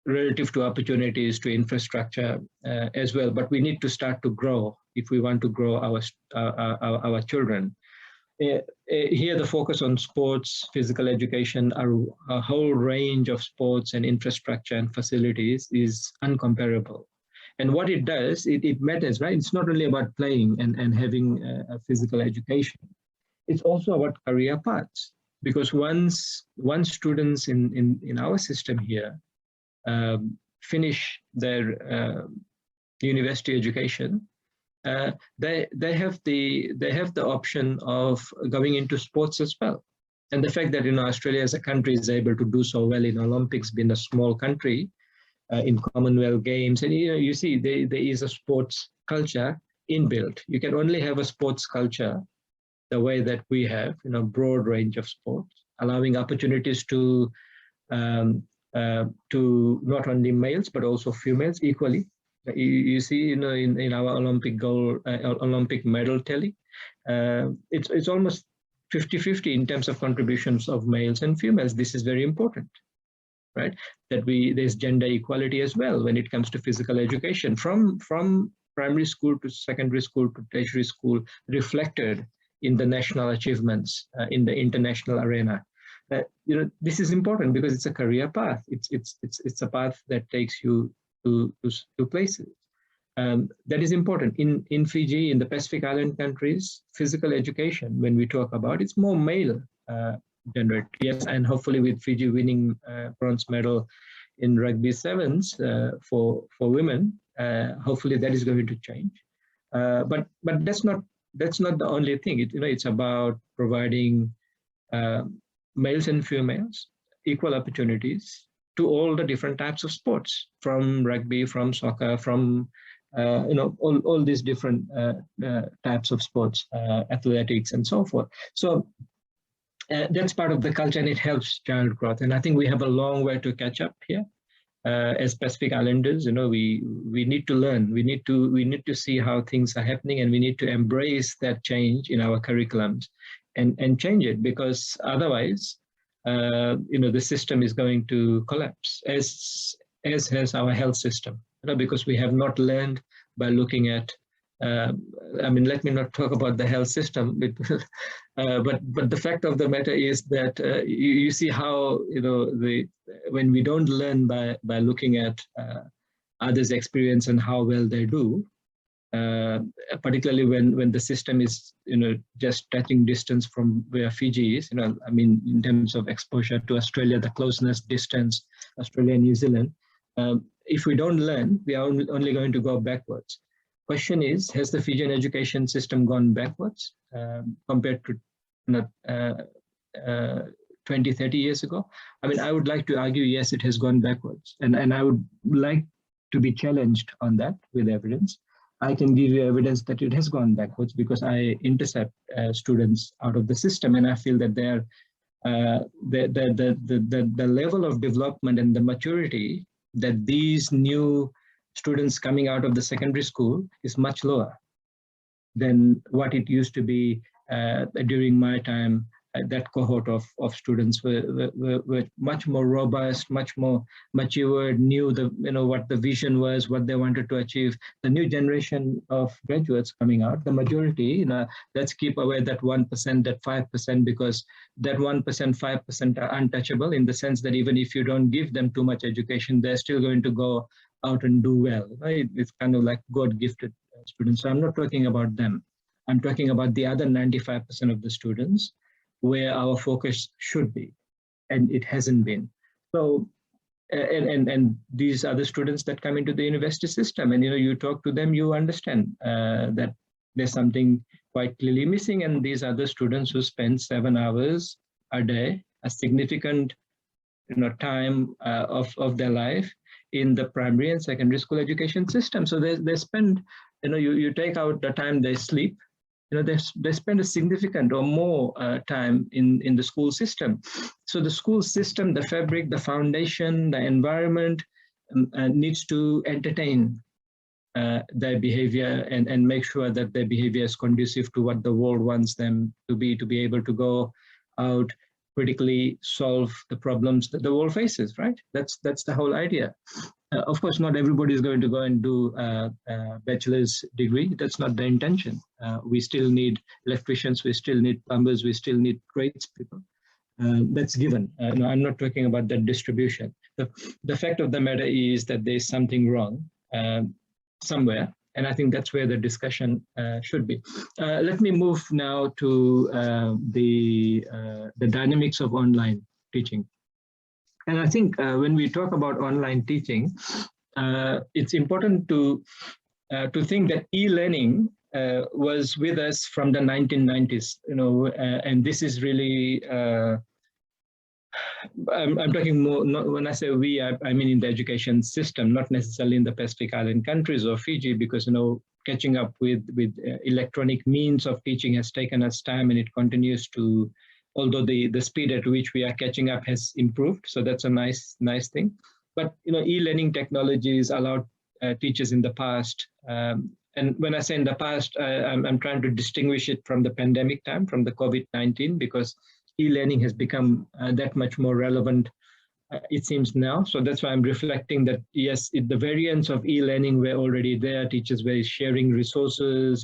Speaker 2: relative to opportunities, to infrastructure as well. But we need to start to grow if we want to grow our children. Here, the focus on sports, physical education, a whole range of sports and infrastructure and facilities is uncomparable. And what it does, it matters, right? It's not only about playing and having a physical education. It's also about career paths, because once students in our system here finish their university education, they have the option of going into sports as well. And the fact that Australia as a country is able to do so well in Olympics, being a small country, in Commonwealth Games, and you see there is a sports culture inbuilt. You can only have a sports culture the way that we have, broad range of sports, allowing opportunities to not only males but also females equally. You see, in our Olympic medal tally, it's almost 50-50 in terms of contributions of males and females. This is very important, right? That there's gender equality as well when it comes to physical education, from primary school to secondary school to tertiary school, reflected in the national achievements in the international arena. This is important because it's a career path. It's a path that takes you to places. That is important. In Fiji, in the Pacific Island countries, physical education, when we talk about, it's more male generated. Yes, and hopefully with Fiji winning bronze medal in rugby sevens for women, hopefully that is going to change. But that's not the only thing. It's about providing males and females equal opportunities to all the different types of sports, from rugby, from soccer, from all these different types of sports, athletics, and so forth. So that's part of the culture, and it helps child growth. And I think we have a long way to catch up here. As Pacific Islanders, we need to learn. We need to see how things are happening, and we need to embrace that change in our curriculums and change it, because otherwise, the system is going to collapse, as has our health system. Because we have not learned by looking at. Let me not talk about the health system, but the fact of the matter is that you see how when we don't learn by looking at others' experience and how well they do, particularly when the system is just touching distance from where Fiji is. In terms of exposure to Australia, the closeness distance, Australia and New Zealand. If we don't learn, we are only going to go backwards. Question is, has the Fijian education system gone backwards compared to 20, 30 years ago? I would like to argue, yes, it has gone backwards. And I would like to be challenged on that with evidence. I can give you evidence that it has gone backwards because I intercept students out of the system, and I feel that the level of development and the maturity that these new students coming out of the secondary school is much lower than what it used to be during my time. That cohort of students were much more robust, much more matured, knew what the vision was, what they wanted to achieve. The new generation of graduates coming out, the majority, let's keep away that 1%, that 5%, because that 1%, 5% are untouchable, in the sense that even if you don't give them too much education, they're still going to go out and do well. Right? It's kind of like God-gifted students. So I'm not talking about them. I'm talking about the other 95% of the students, where our focus should be, and it hasn't been. So, and these are the students that come into the university system, and you talk to them, you understand that there's something quite clearly missing, and these are the students who spend 7 hours a day, a significant time of their life in the primary and secondary school education system. So they spend, you take out the time they sleep, they spend a significant or more time in the school system. So the school system, the fabric, the foundation, the environment needs to entertain their behavior and make sure that their behavior is conducive to what the world wants them to be able to go out, critically solve the problems that the world faces, right? That's the whole idea. Of course, not everybody is going to go and do a bachelor's degree. That's not the intention. We still need electricians, we still need plumbers, we still need tradespeople. That's given. No, I'm not talking about that distribution. The fact of the matter is that there's something wrong somewhere, and I think that's where the discussion should be. Let me move now to the dynamics of online teaching. And I think when we talk about online teaching, it's important to think that e-learning was with us from the 1990s, and this is really, I'm talking more, when I say we, I mean in the education system, not necessarily in the Pacific Island countries or Fiji, because, catching up with electronic means of teaching has taken us time, and it continues to, although the speed at which we are catching up has improved. So that's a nice thing. But, e-learning technologies allowed teachers in the past, and when I say in the past, I'm trying to distinguish it from the pandemic time, from the COVID-19, because e-learning has become that much more relevant, it seems now. So that's why I'm reflecting that, yes, the variants of e-learning were already there. Teachers were sharing resources,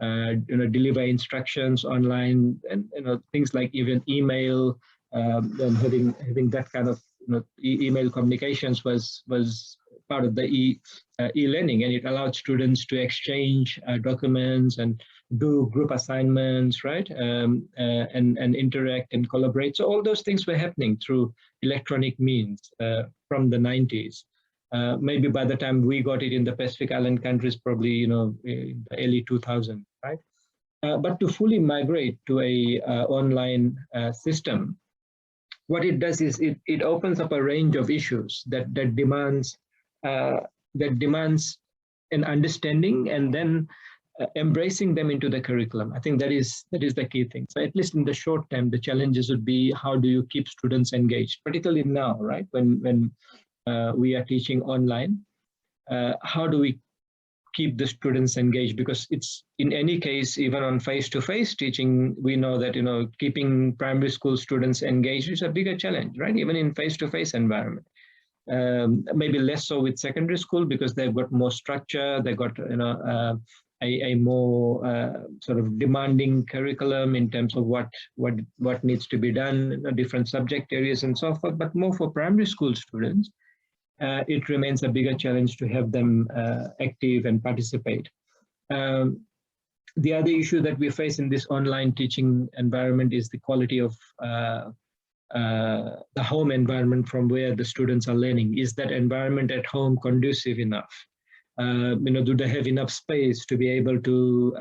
Speaker 2: deliver instructions online, and things like even email, and having that kind of email communications was part of the e-learning, and it allowed students to exchange documents and do group assignments, right? And interact and collaborate. So all those things were happening through electronic means from the 90s. Maybe by the time we got it in the Pacific Island countries, probably in the early 2000s, right? But to fully migrate to a online system, what it does is it opens up a range of issues that demands an understanding and then embracing them into the curriculum. I think that is the key thing. So at least in the short term, the challenges would be, how do you keep students engaged, particularly now, right? When we are teaching online, how do we keep the students engaged? Because it's, in any case, even on face-to-face teaching, we know that keeping primary school students engaged is a bigger challenge, right? Even in face-to-face environment. Maybe less so with secondary school, because they've got more structure, they've got a more sort of demanding curriculum in terms of what needs to be done, different subject areas and so forth. But more for primary school students, it remains a bigger challenge to have them active and participate. The other issue that we face in this online teaching environment is the quality of the home environment from where the students are learning. Is that environment at home conducive enough? Do they have enough space to be able to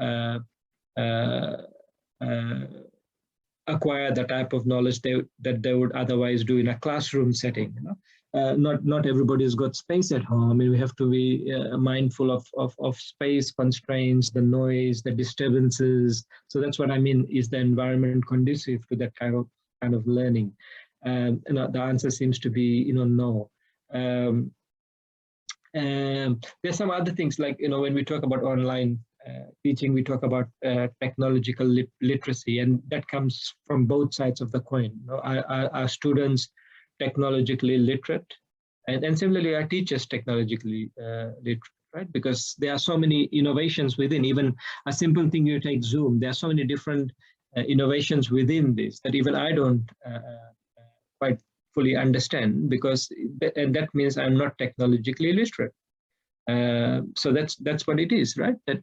Speaker 2: acquire the type of knowledge that they would otherwise do in a classroom setting? Not everybody's got space at home. I mean, we have to be mindful of space constraints, the noise, the disturbances. So that's what I mean. Is the environment conducive to that kind of learning? The answer seems to be no. There's some other things, like when we talk about online teaching, we talk about technological literacy, and that comes from both sides of the coin. Are students technologically literate, and similarly are teachers technologically literate, right? Because there are so many innovations within, even a simple thing, you take Zoom, there are so many different innovations within this that even I don't quite fully understand, because that means I'm not technologically literate. So that's what it is, right? We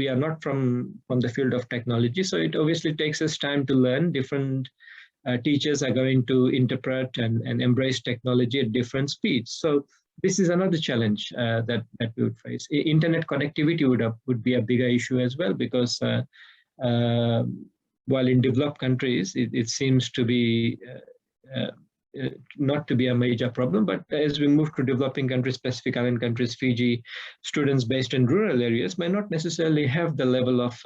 Speaker 2: are not from the field of technology, so it obviously takes us time to learn. Different teachers are going to interpret and embrace technology at different speeds. So this is another challenge that we would face. Internet connectivity would be a bigger issue as well, because while in developed countries it seems to be not to be a major problem, but as we move to developing countries, Pacific Island countries, Fiji, students based in rural areas may not necessarily have the level of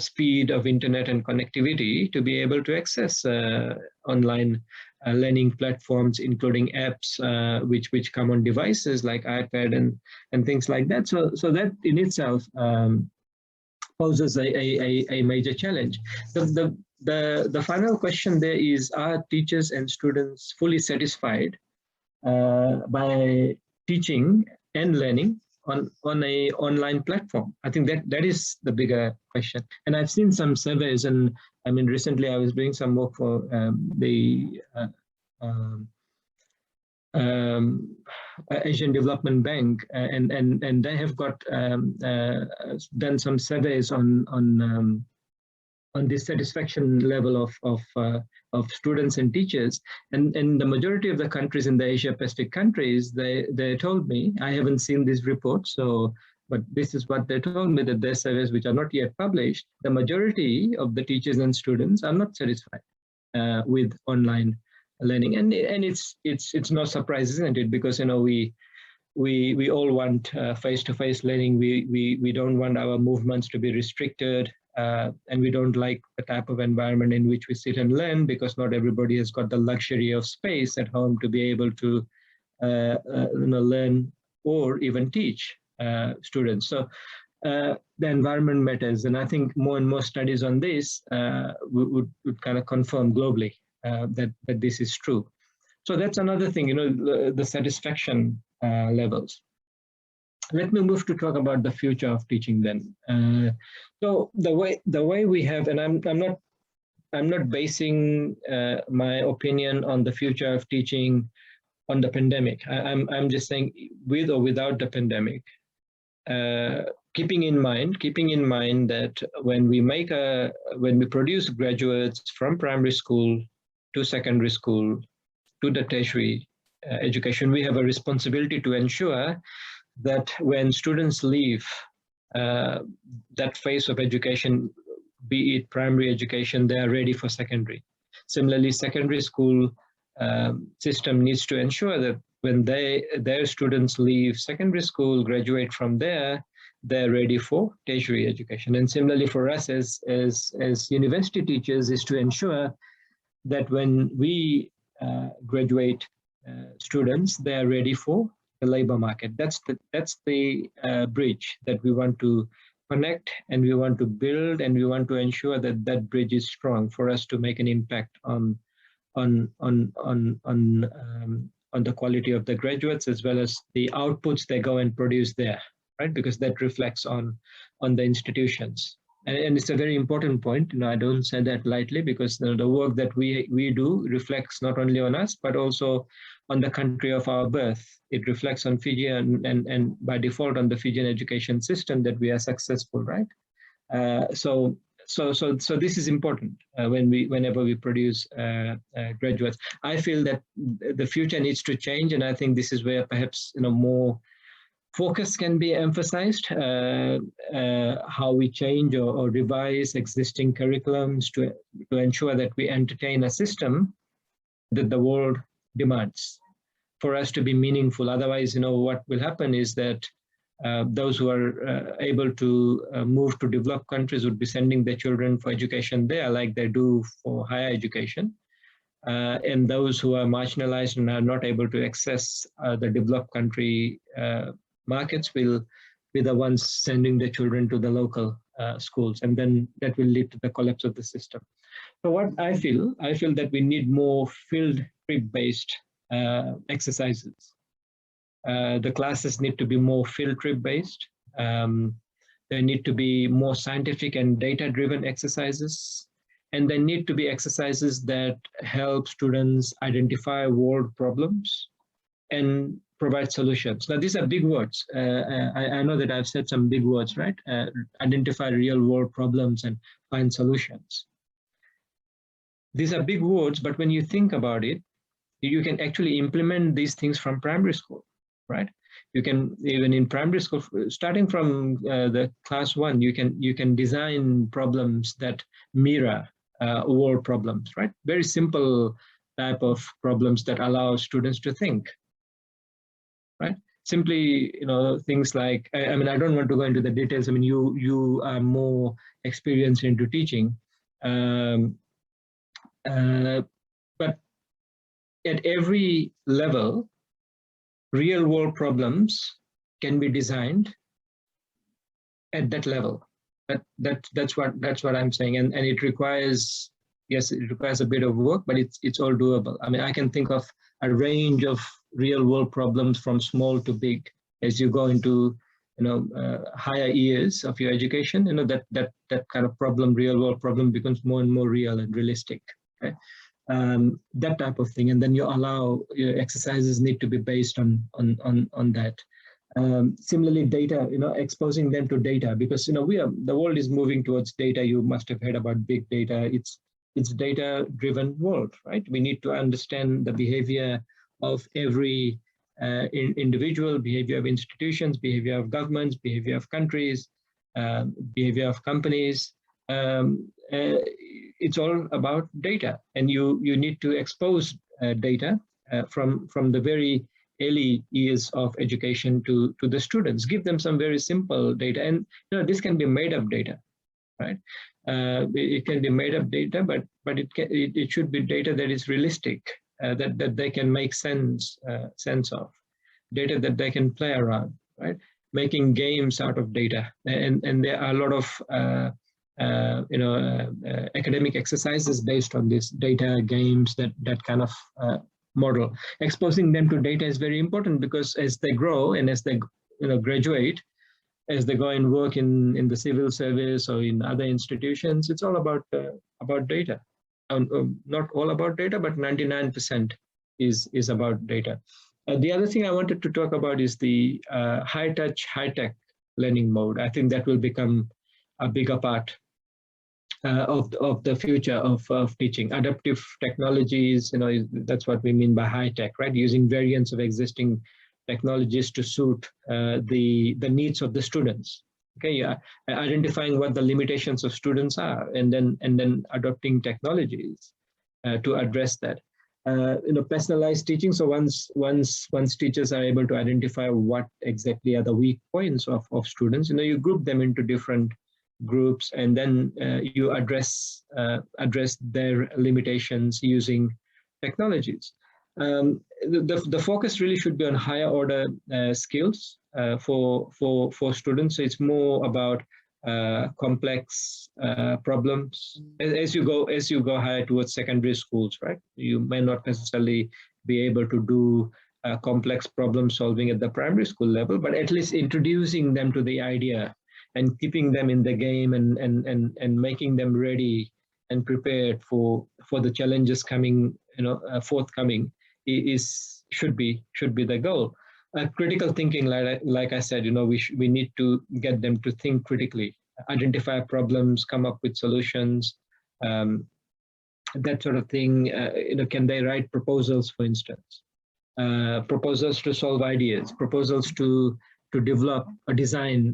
Speaker 2: speed of internet and connectivity to be able to access online learning platforms, including apps which come on devices like iPad and things like that. So that in itself poses a major challenge. The final question there is, are teachers and students fully satisfied by teaching and learning on a online platform? I think that is the bigger question. And I've seen some surveys, and I mean, recently I was doing some work for the Asian Development Bank, and they have got done some surveys on the satisfaction level of students and teachers, and the majority of the countries in the Asia Pacific countries, they told me, I haven't seen this report, so but this is what they told me, that their surveys which are not yet published, the majority of the teachers and students are not satisfied with online learning, and it's no surprise, isn't it? Because we all want face-to-face learning. We don't want our movements to be restricted. And we don't like the type of environment in which we sit and learn, because not everybody has got the luxury of space at home to be able to learn or even teach students. So the environment matters, and I think more and more studies on this would kind of confirm globally that this is true. So that's another thing, the satisfaction levels. Let me move to talk about the future of teaching then. So the way we have, and I'm not basing my opinion on the future of teaching on the pandemic. I'm just saying, with or without the pandemic, keeping in mind that when we produce graduates from primary school to secondary school to the tertiary education, we have a responsibility to ensure that when students leave that phase of education, be it primary education, they are ready for secondary. Similarly, secondary school system needs to ensure that when their students leave secondary school, graduate from there, they're ready for tertiary education. And similarly for us as university teachers, is to ensure that when we graduate students, they are ready for the labor market. That's the bridge that we want to connect, and we want to build, and we want to ensure that that bridge is strong for us to make an impact on the quality of the graduates, as well as the outputs they go and produce there, right? Because that reflects on the institutions. And it's a very important point. I don't say that lightly, because the work that we do reflects not only on us, but also on the country of our birth. It reflects on Fiji and by default on the Fijian education system, that we are successful, right? So this is important whenever we produce graduates. I feel that the future needs to change, and I think this is where perhaps more focus can be emphasized, how we change or revise existing curriculums to ensure that we entertain a system that the world demands for us to be meaningful. Otherwise, what will happen is that those who are able to move to developed countries would be sending their children for education there, like they do for higher education. And those who are marginalized and are not able to access the developed country markets will be the ones sending their children to the local schools, and then that will lead to the collapse of the system. So what I feel that we need more field trip-based exercises. The classes need to be more field trip-based. There need to be more scientific and data-driven exercises, and there need to be exercises that help students identify world problems and provide solutions. Now, these are big words. I know that I've said some big words, right? Identify real world problems and find solutions. These are big words, but when you think about it, you can actually implement these things from primary school, right? You can, even in primary school, starting from the class 1, you can design problems that mirror world problems, right? Very simple type of problems that allow students to think, right? Simply, things like, I mean, I don't want to go into the details. I mean, you are more experienced into teaching, but at every level, real world problems can be designed at that level. That's what I'm saying, and it requires, yes, it requires a bit of work, but it's all doable. I mean, I can think of a range of real world problems from small to big as you go into higher years of your education. That kind of problem, real world problem, becomes more and more real and realistic. Okay? That type of thing, and then you allow your exercises need to be based on that. Similarly, data, exposing them to data, because the world is moving towards data. You must have heard about big data. It's data-driven world, right? We need to understand the behavior of every individual, behavior of institutions, behavior of governments, behavior of countries, behavior of companies. It's all about data, and you need to expose data from the very early years of education to the students. Give them some very simple data, and this can be made up data, right? It can be made up data, but it should be data that is realistic, that they can make sense of, data that they can play around, right? Making games out of data, and there are a lot of academic exercises based on this data, games, that kind of model. Exposing them to data is very important, because as they grow and as they graduate, as they go and work in the civil service or in other institutions, it's all about data. Not all about data, but 99% is about data. The other thing I wanted to talk about is the high-touch, high-tech learning mode. I think that will become a bigger part of the future of teaching. Adaptive technologies, that's what we mean by high tech, right? Using variants of existing technologies to suit the needs of the students. Okay, yeah, identifying what the limitations of students are, and then adopting technologies to address that. Personalized teaching. So once teachers are able to identify what exactly are the weak points of students, you group them into different groups, and then you address their limitations using technologies. The focus really should be on higher order skills for students. So it's more about complex problems as you go higher towards secondary schools, right? You may not necessarily be able to do complex problem solving at the primary school level, but at least introducing them to the idea and keeping them in the game, and making them ready and prepared for the challenges coming, forthcoming, should be the goal. Critical thinking, like I said, we need to get them to think critically, identify problems, come up with solutions, that sort of thing. Can they write proposals, for instance, proposals to solve ideas, proposals to develop or design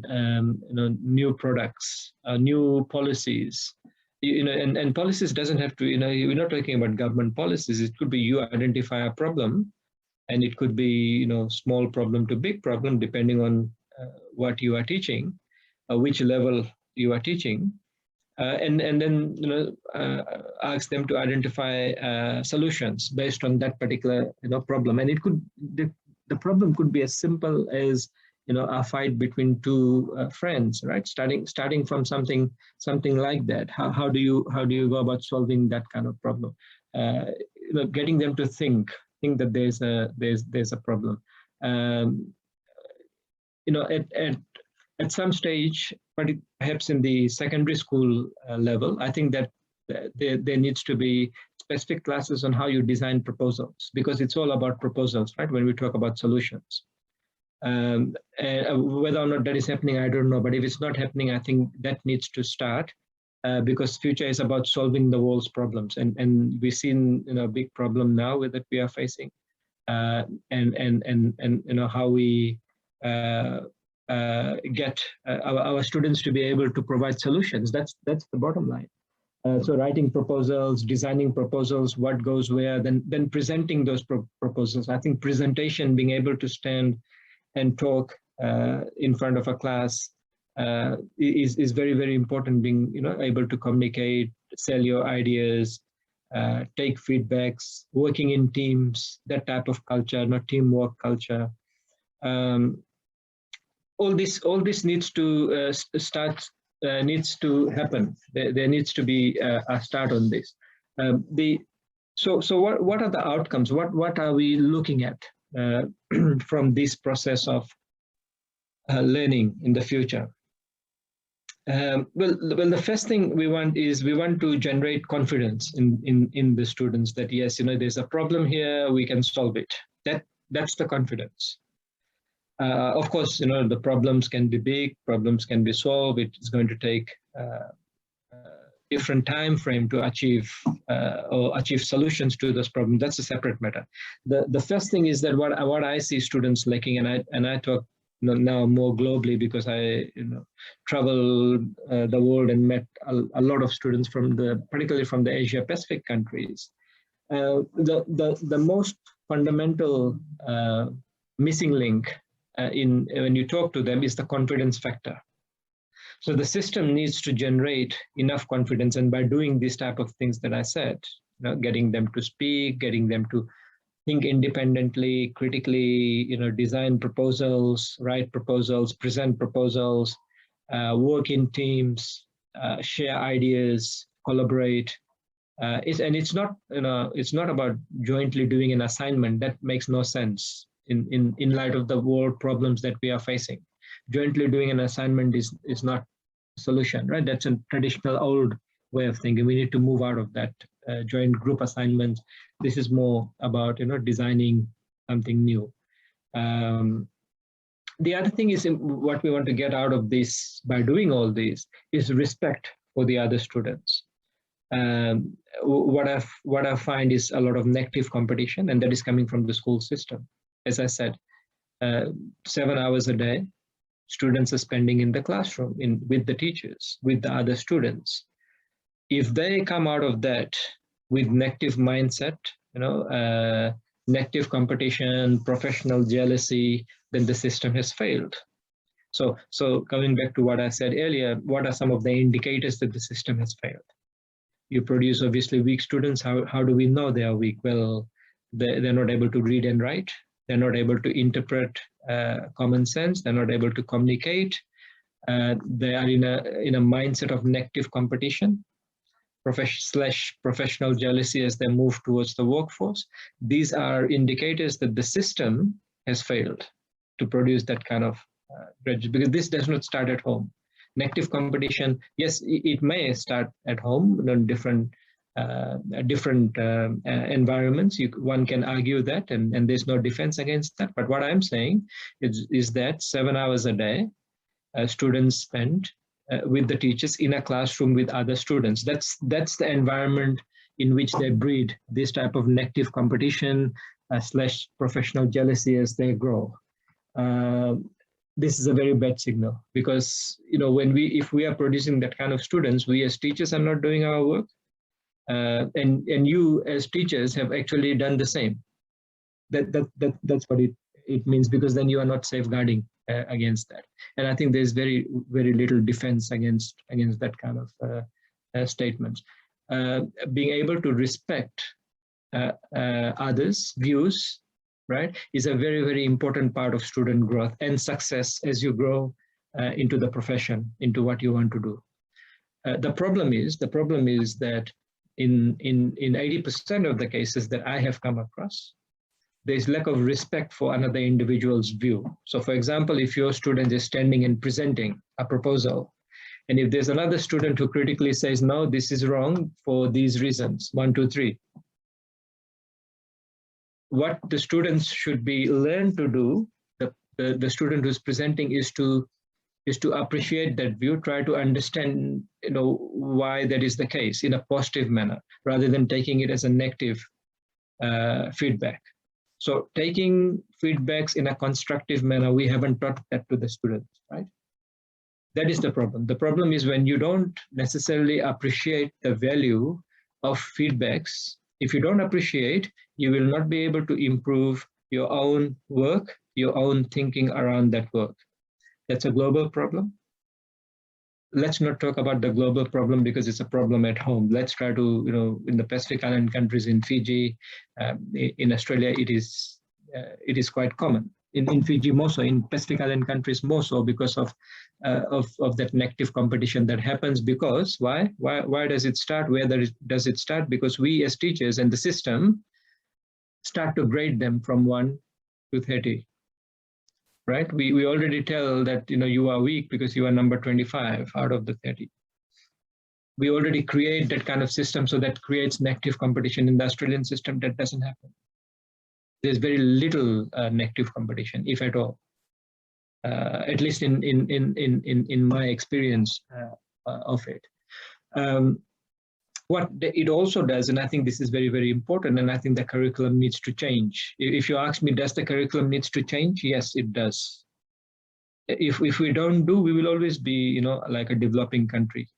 Speaker 2: new products, new policies. And policies doesn't have to, we're not talking about government policies. It could be you identify a problem, and it could be small problem to big problem, depending on what you are teaching, which level you are teaching, and then ask them to identify solutions based on that particular problem. And it could the problem could be as simple as a fight between two friends, right? Starting from something like that. How do you go about solving that kind of problem? Getting them to think that there's a problem. At some stage, but perhaps in the secondary school level, I think that there needs to be specific classes on how you design proposals, because it's all about proposals, right? When we talk about solutions. And whether or not that is happening, I don't know. But if it's not happening, I think that needs to start, because future is about solving the world's problems. And we've seen a big problem now that we are facing, and how we get our students to be able to provide solutions. That's the bottom line. So writing proposals, designing proposals, what goes where, then presenting those proposals. I think presentation, being able to stand and talk in front of a class is very, very important. Being able to communicate, sell your ideas, take feedbacks, working in teams, that type of culture, not teamwork culture. All this needs to needs to happen. There needs to be a start on this. So what are the outcomes? What are we looking at from this process of learning in the future? Well, the first thing we want to generate confidence in the students that yes, there's a problem here, we can solve it. That's the confidence. Of course, the problems can be big, problems can be solved. It's going to take different time frame to achieve solutions to those problems. That's a separate matter. The first thing is that what I see students lacking, and I talk now more globally because I travel the world and met a lot of students particularly from the Asia Pacific countries. The most fundamental missing link when you talk to them is the confidence factor. So the system needs to generate enough confidence, and by doing these type of things that I said, getting them to speak, getting them to think independently, critically, design proposals, write proposals, present proposals, work in teams, share ideas, collaborate. It's not about jointly doing an assignment. That makes no sense in light of the world problems that we are facing. Jointly doing an assignment is not a solution, right? That's a traditional old way of thinking. We need to move out of that joint group assignments. This is more about designing something new. The other thing is what we want to get out of this by doing all this is respect for the other students. What I find is a lot of negative competition, and that is coming from the school system. As I said, 7 hours a day, students are spending in the classroom with the teachers, with the other students. If they come out of that with negative mindset, negative competition, professional jealousy, then the system has failed. So coming back to what I said earlier, what are some of the indicators that the system has failed? You produce obviously weak students. How do we know they are weak? Well, they're not able to read and write. They're not able to interpret common sense. They're not able to communicate. They are in a mindset of negative competition, professional jealousy as they move towards the workforce. These are indicators that the system has failed to produce that kind of graduate, because this does not start at home. Negative competition, yes, it may start at home in different environments. One can argue that, and there's no defense against that. But what I'm saying is that 7 hours a day, students spend with the teachers in a classroom with other students. That's the environment in which they breed this type of negative competition / professional jealousy as they grow. This is a very bad signal, because if we are producing that kind of students, we as teachers are not doing our work, and you as teachers have actually done the same. That's what it means, because then you are not safeguarding against that. And I think there's very, very little defense against that kind of statements. Being able to respect others' views, right, is a very, very important part of student growth and success as you grow into the profession, into what you want to do. The problem is that in 80% of the cases that I have come across, there's lack of respect for another individual's view. So for example, if your student is standing and presenting a proposal, and if there's another student who critically says, no, this is wrong for these reasons, 1, 2, 3. What the students should be learned to do, the student who's presenting, is to appreciate that view, try to understand, why that is the case in a positive manner, rather than taking it as a negative feedback. So taking feedbacks in a constructive manner, we haven't taught that to the students, right? That is the problem. The problem is when you don't necessarily appreciate the value of feedbacks. If you don't appreciate, you will not be able to improve your own work, your own thinking around that work. That's a global problem. let's not talk about the global problem because it's a problem at home. Let's try to, in the Pacific Island countries, in Fiji, in Australia, it is quite common. In Fiji more so, in Pacific Island countries more so, because of that negative competition that happens. Because why does it start? Where does it start? Because we as teachers and the system start to grade them from 1 to 30. Right? We already tell that you are weak because you are number 25 out of the 30. We already create that kind of system, so that creates negative competition. In the Australian system, that doesn't happen. There's very little negative competition, if at all. At least in my experience of it. What it also does, and I think this is very, very important, and I think the curriculum needs to change. If you ask me, does the curriculum needs to change? Yes, it does. If we don't do, we will always be, like a developing country.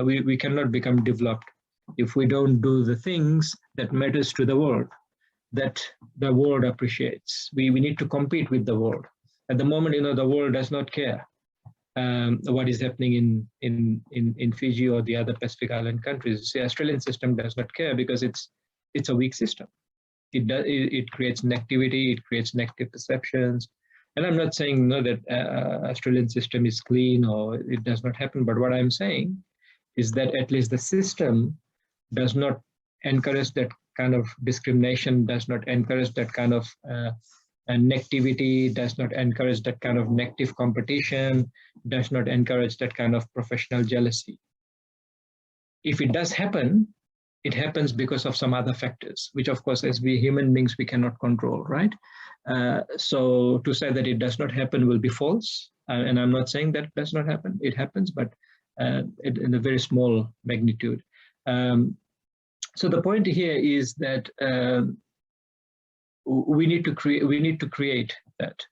Speaker 2: We cannot become developed if we don't do the things that matters to the world, that the world appreciates. We need to compete with the world. At the moment, the world does not care what is happening in Fiji or the other Pacific Island countries. The Australian system does not care because it's a weak system. It creates negativity, it creates negative perceptions. And I'm not saying that Australian system is clean or it does not happen, but what I'm saying is that at least the system does not encourage that kind of discrimination, does not encourage that kind of negativity, does not encourage that kind of negative competition, does not encourage that kind of professional jealousy. If it does happen, it happens because of some other factors, which of course, as we human beings, we cannot control, right? So to say that it does not happen will be false. And I'm not saying that it does not happen. It happens, but in a very small magnitude. So the point here is that we need to create that.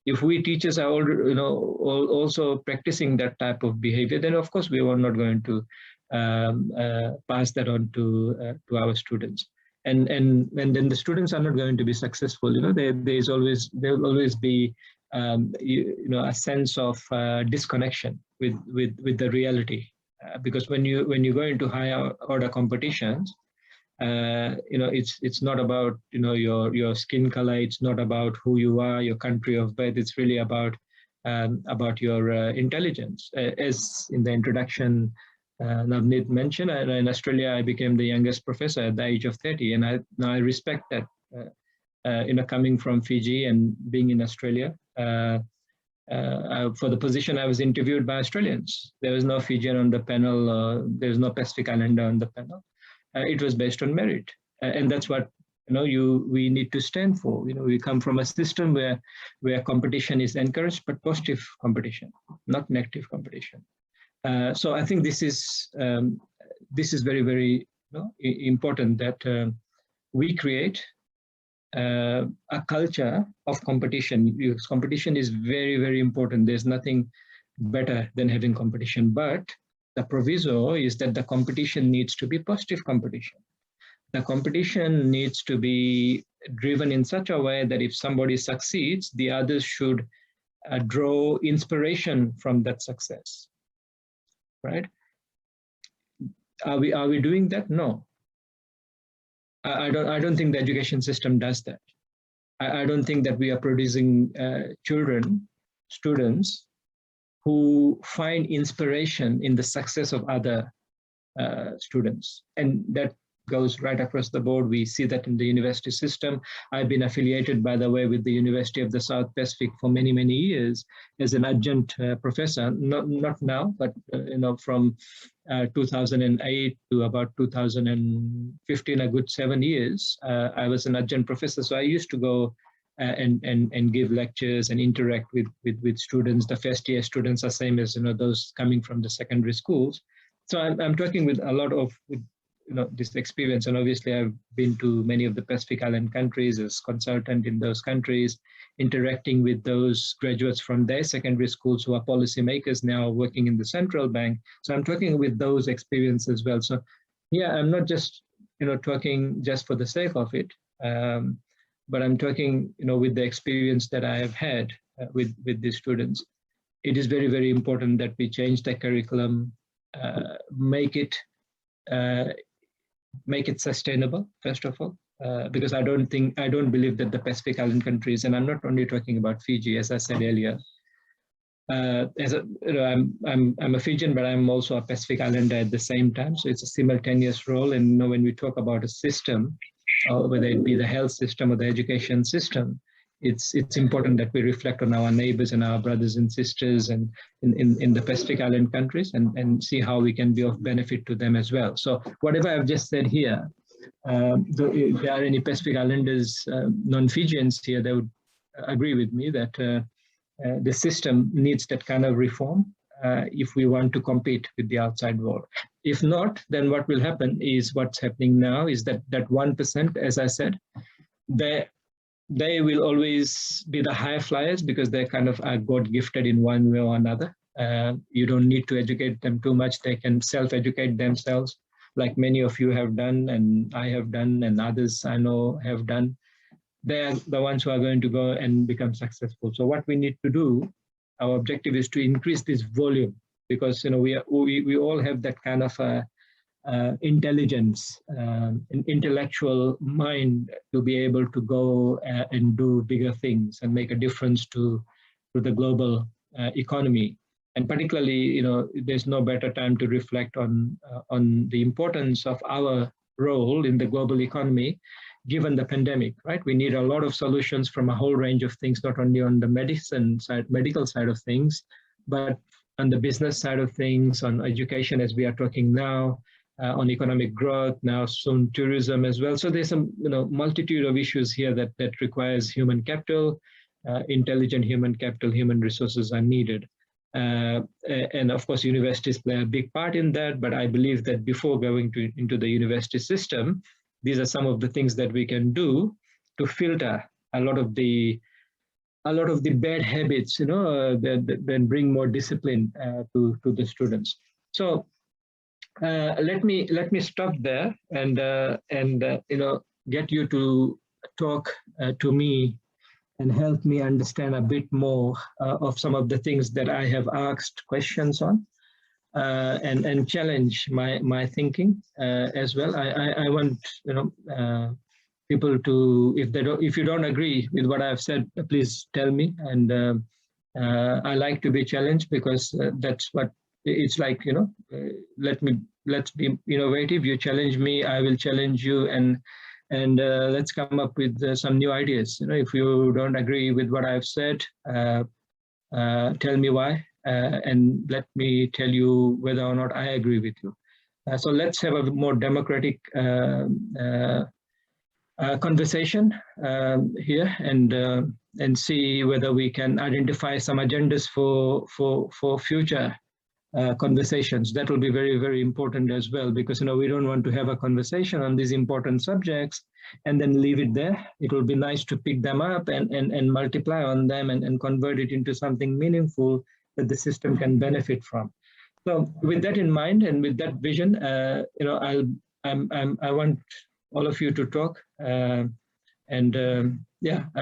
Speaker 2: If we teachers are also practicing that type of behavior, then of course we are not going to pass that on to our students. And then the students are not going to be successful. There will always be a sense of disconnection with the reality, because when you go into higher order competitions, it's not about your skin color, it's not about who you are, your country of birth. It's really about your intelligence. As in the introduction, Navneet mentioned, in Australia I became the youngest professor at the age of 30, and I respect that. Coming from Fiji and being in Australia, for the position I was interviewed by Australians. There was no Fijian on the panel. There was no Pacific Islander on the panel. It was based on merit, and that's what we need to stand for. We come from a system where competition is encouraged, but positive competition, not negative competition. So I think this is very, very important, that we create a culture of competition, because competition is very, very important. There's nothing better than having competition, but the proviso is that the competition needs to be positive competition. The competition needs to be driven in such a way that if somebody succeeds, the others should draw inspiration from that success, right? Are we doing that? No. I don't think the education system does that. I don't think that we are producing students who find inspiration in the success of other students. And that goes right across the board. We see that in the university system. I've been affiliated, by the way, with the University of the South Pacific for many, many years as an adjunct professor, not now, but from 2008 to about 2015, a good 7 years, I was an adjunct professor. So I used to go and give lectures and interact with students. The first year students are same as those coming from the secondary schools. So I'm talking with a lot of this experience, and obviously I've been to many of the Pacific Island countries as consultant in those countries, interacting with those graduates from their secondary schools who are policymakers now working in the central bank. So I'm talking with those experiences as well. So yeah, I'm not just talking just for the sake of it, but I'm talking with the experience that I have had with these students. it is very, very important that we change the curriculum, make it sustainable, first of all, because I don't believe that the Pacific Island countries, and I'm not only talking about Fiji, as I said earlier. I'm a Fijian, but I'm also a Pacific Islander at the same time. So it's a simultaneous role. And when we talk about a system, whether it be the health system or the education system, it's important that we reflect on our neighbors and our brothers and sisters and in the Pacific Island countries and see how we can be of benefit to them as well. So whatever I've just said here, if there are any Pacific Islanders, non-Fijians here, they would agree with me that the system needs that kind of reform if we want to compete with the outside world. If not, then what will happen is what's happening now is that 1%, as I said, they will always be the high flyers because they kind of are God gifted in one way or another. You don't need to educate them too much. They can self-educate themselves, like many of you have done and I have done and others I know have done. They're the ones who are going to go and become successful. So what we need to do, our objective is to increase this volume because we all have that kind of intelligence, an intellectual mind to be able to go and do bigger things and make a difference to the global economy. And particularly, there's no better time to reflect on the importance of our role in the global economy, given the pandemic, right? We need a lot of solutions from a whole range of things, not only on the medical side of things, but on the business side of things, on education, as we are talking now, on economic growth, now soon tourism as well. So there's a multitude of issues here that requires human capital, intelligent human capital, human resources are needed. And of course, universities play a big part in that, but I believe that before going into the university system, these are some of the things that we can do to filter a lot of the bad habits, then bring more discipline to the students. So let me stop there and get you to talk to me and help me understand a bit more of some of the things that I have asked questions on. And challenge my thinking as well. I want people to, if you don't agree with what I've said, please tell me. And I like to be challenged because that's what it's like. Let's be innovative. You challenge me, I will challenge you, and let's come up with some new ideas. If you don't agree with what I've said, tell me why. And let me tell you whether or not I agree with you. So let's have a more democratic conversation here and see whether we can identify some agendas for future conversations. That will be very, very important as well, because we don't want to have a conversation on these important subjects and then leave it there. It will be nice to pick them up and multiply on them and convert it into something meaningful that the system can benefit from. So with that in mind and with that vision, I want all of you to talk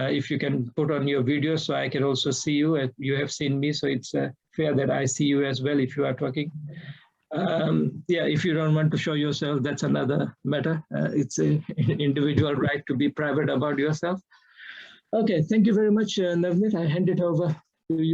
Speaker 2: if you can put on your video so I can also see you. You have seen me, so it's fair that I see you as well if you are talking. If you don't want to show yourself, that's another matter. It's an individual right to be private about yourself. Okay, thank you very much, Navneet. I hand it over to you.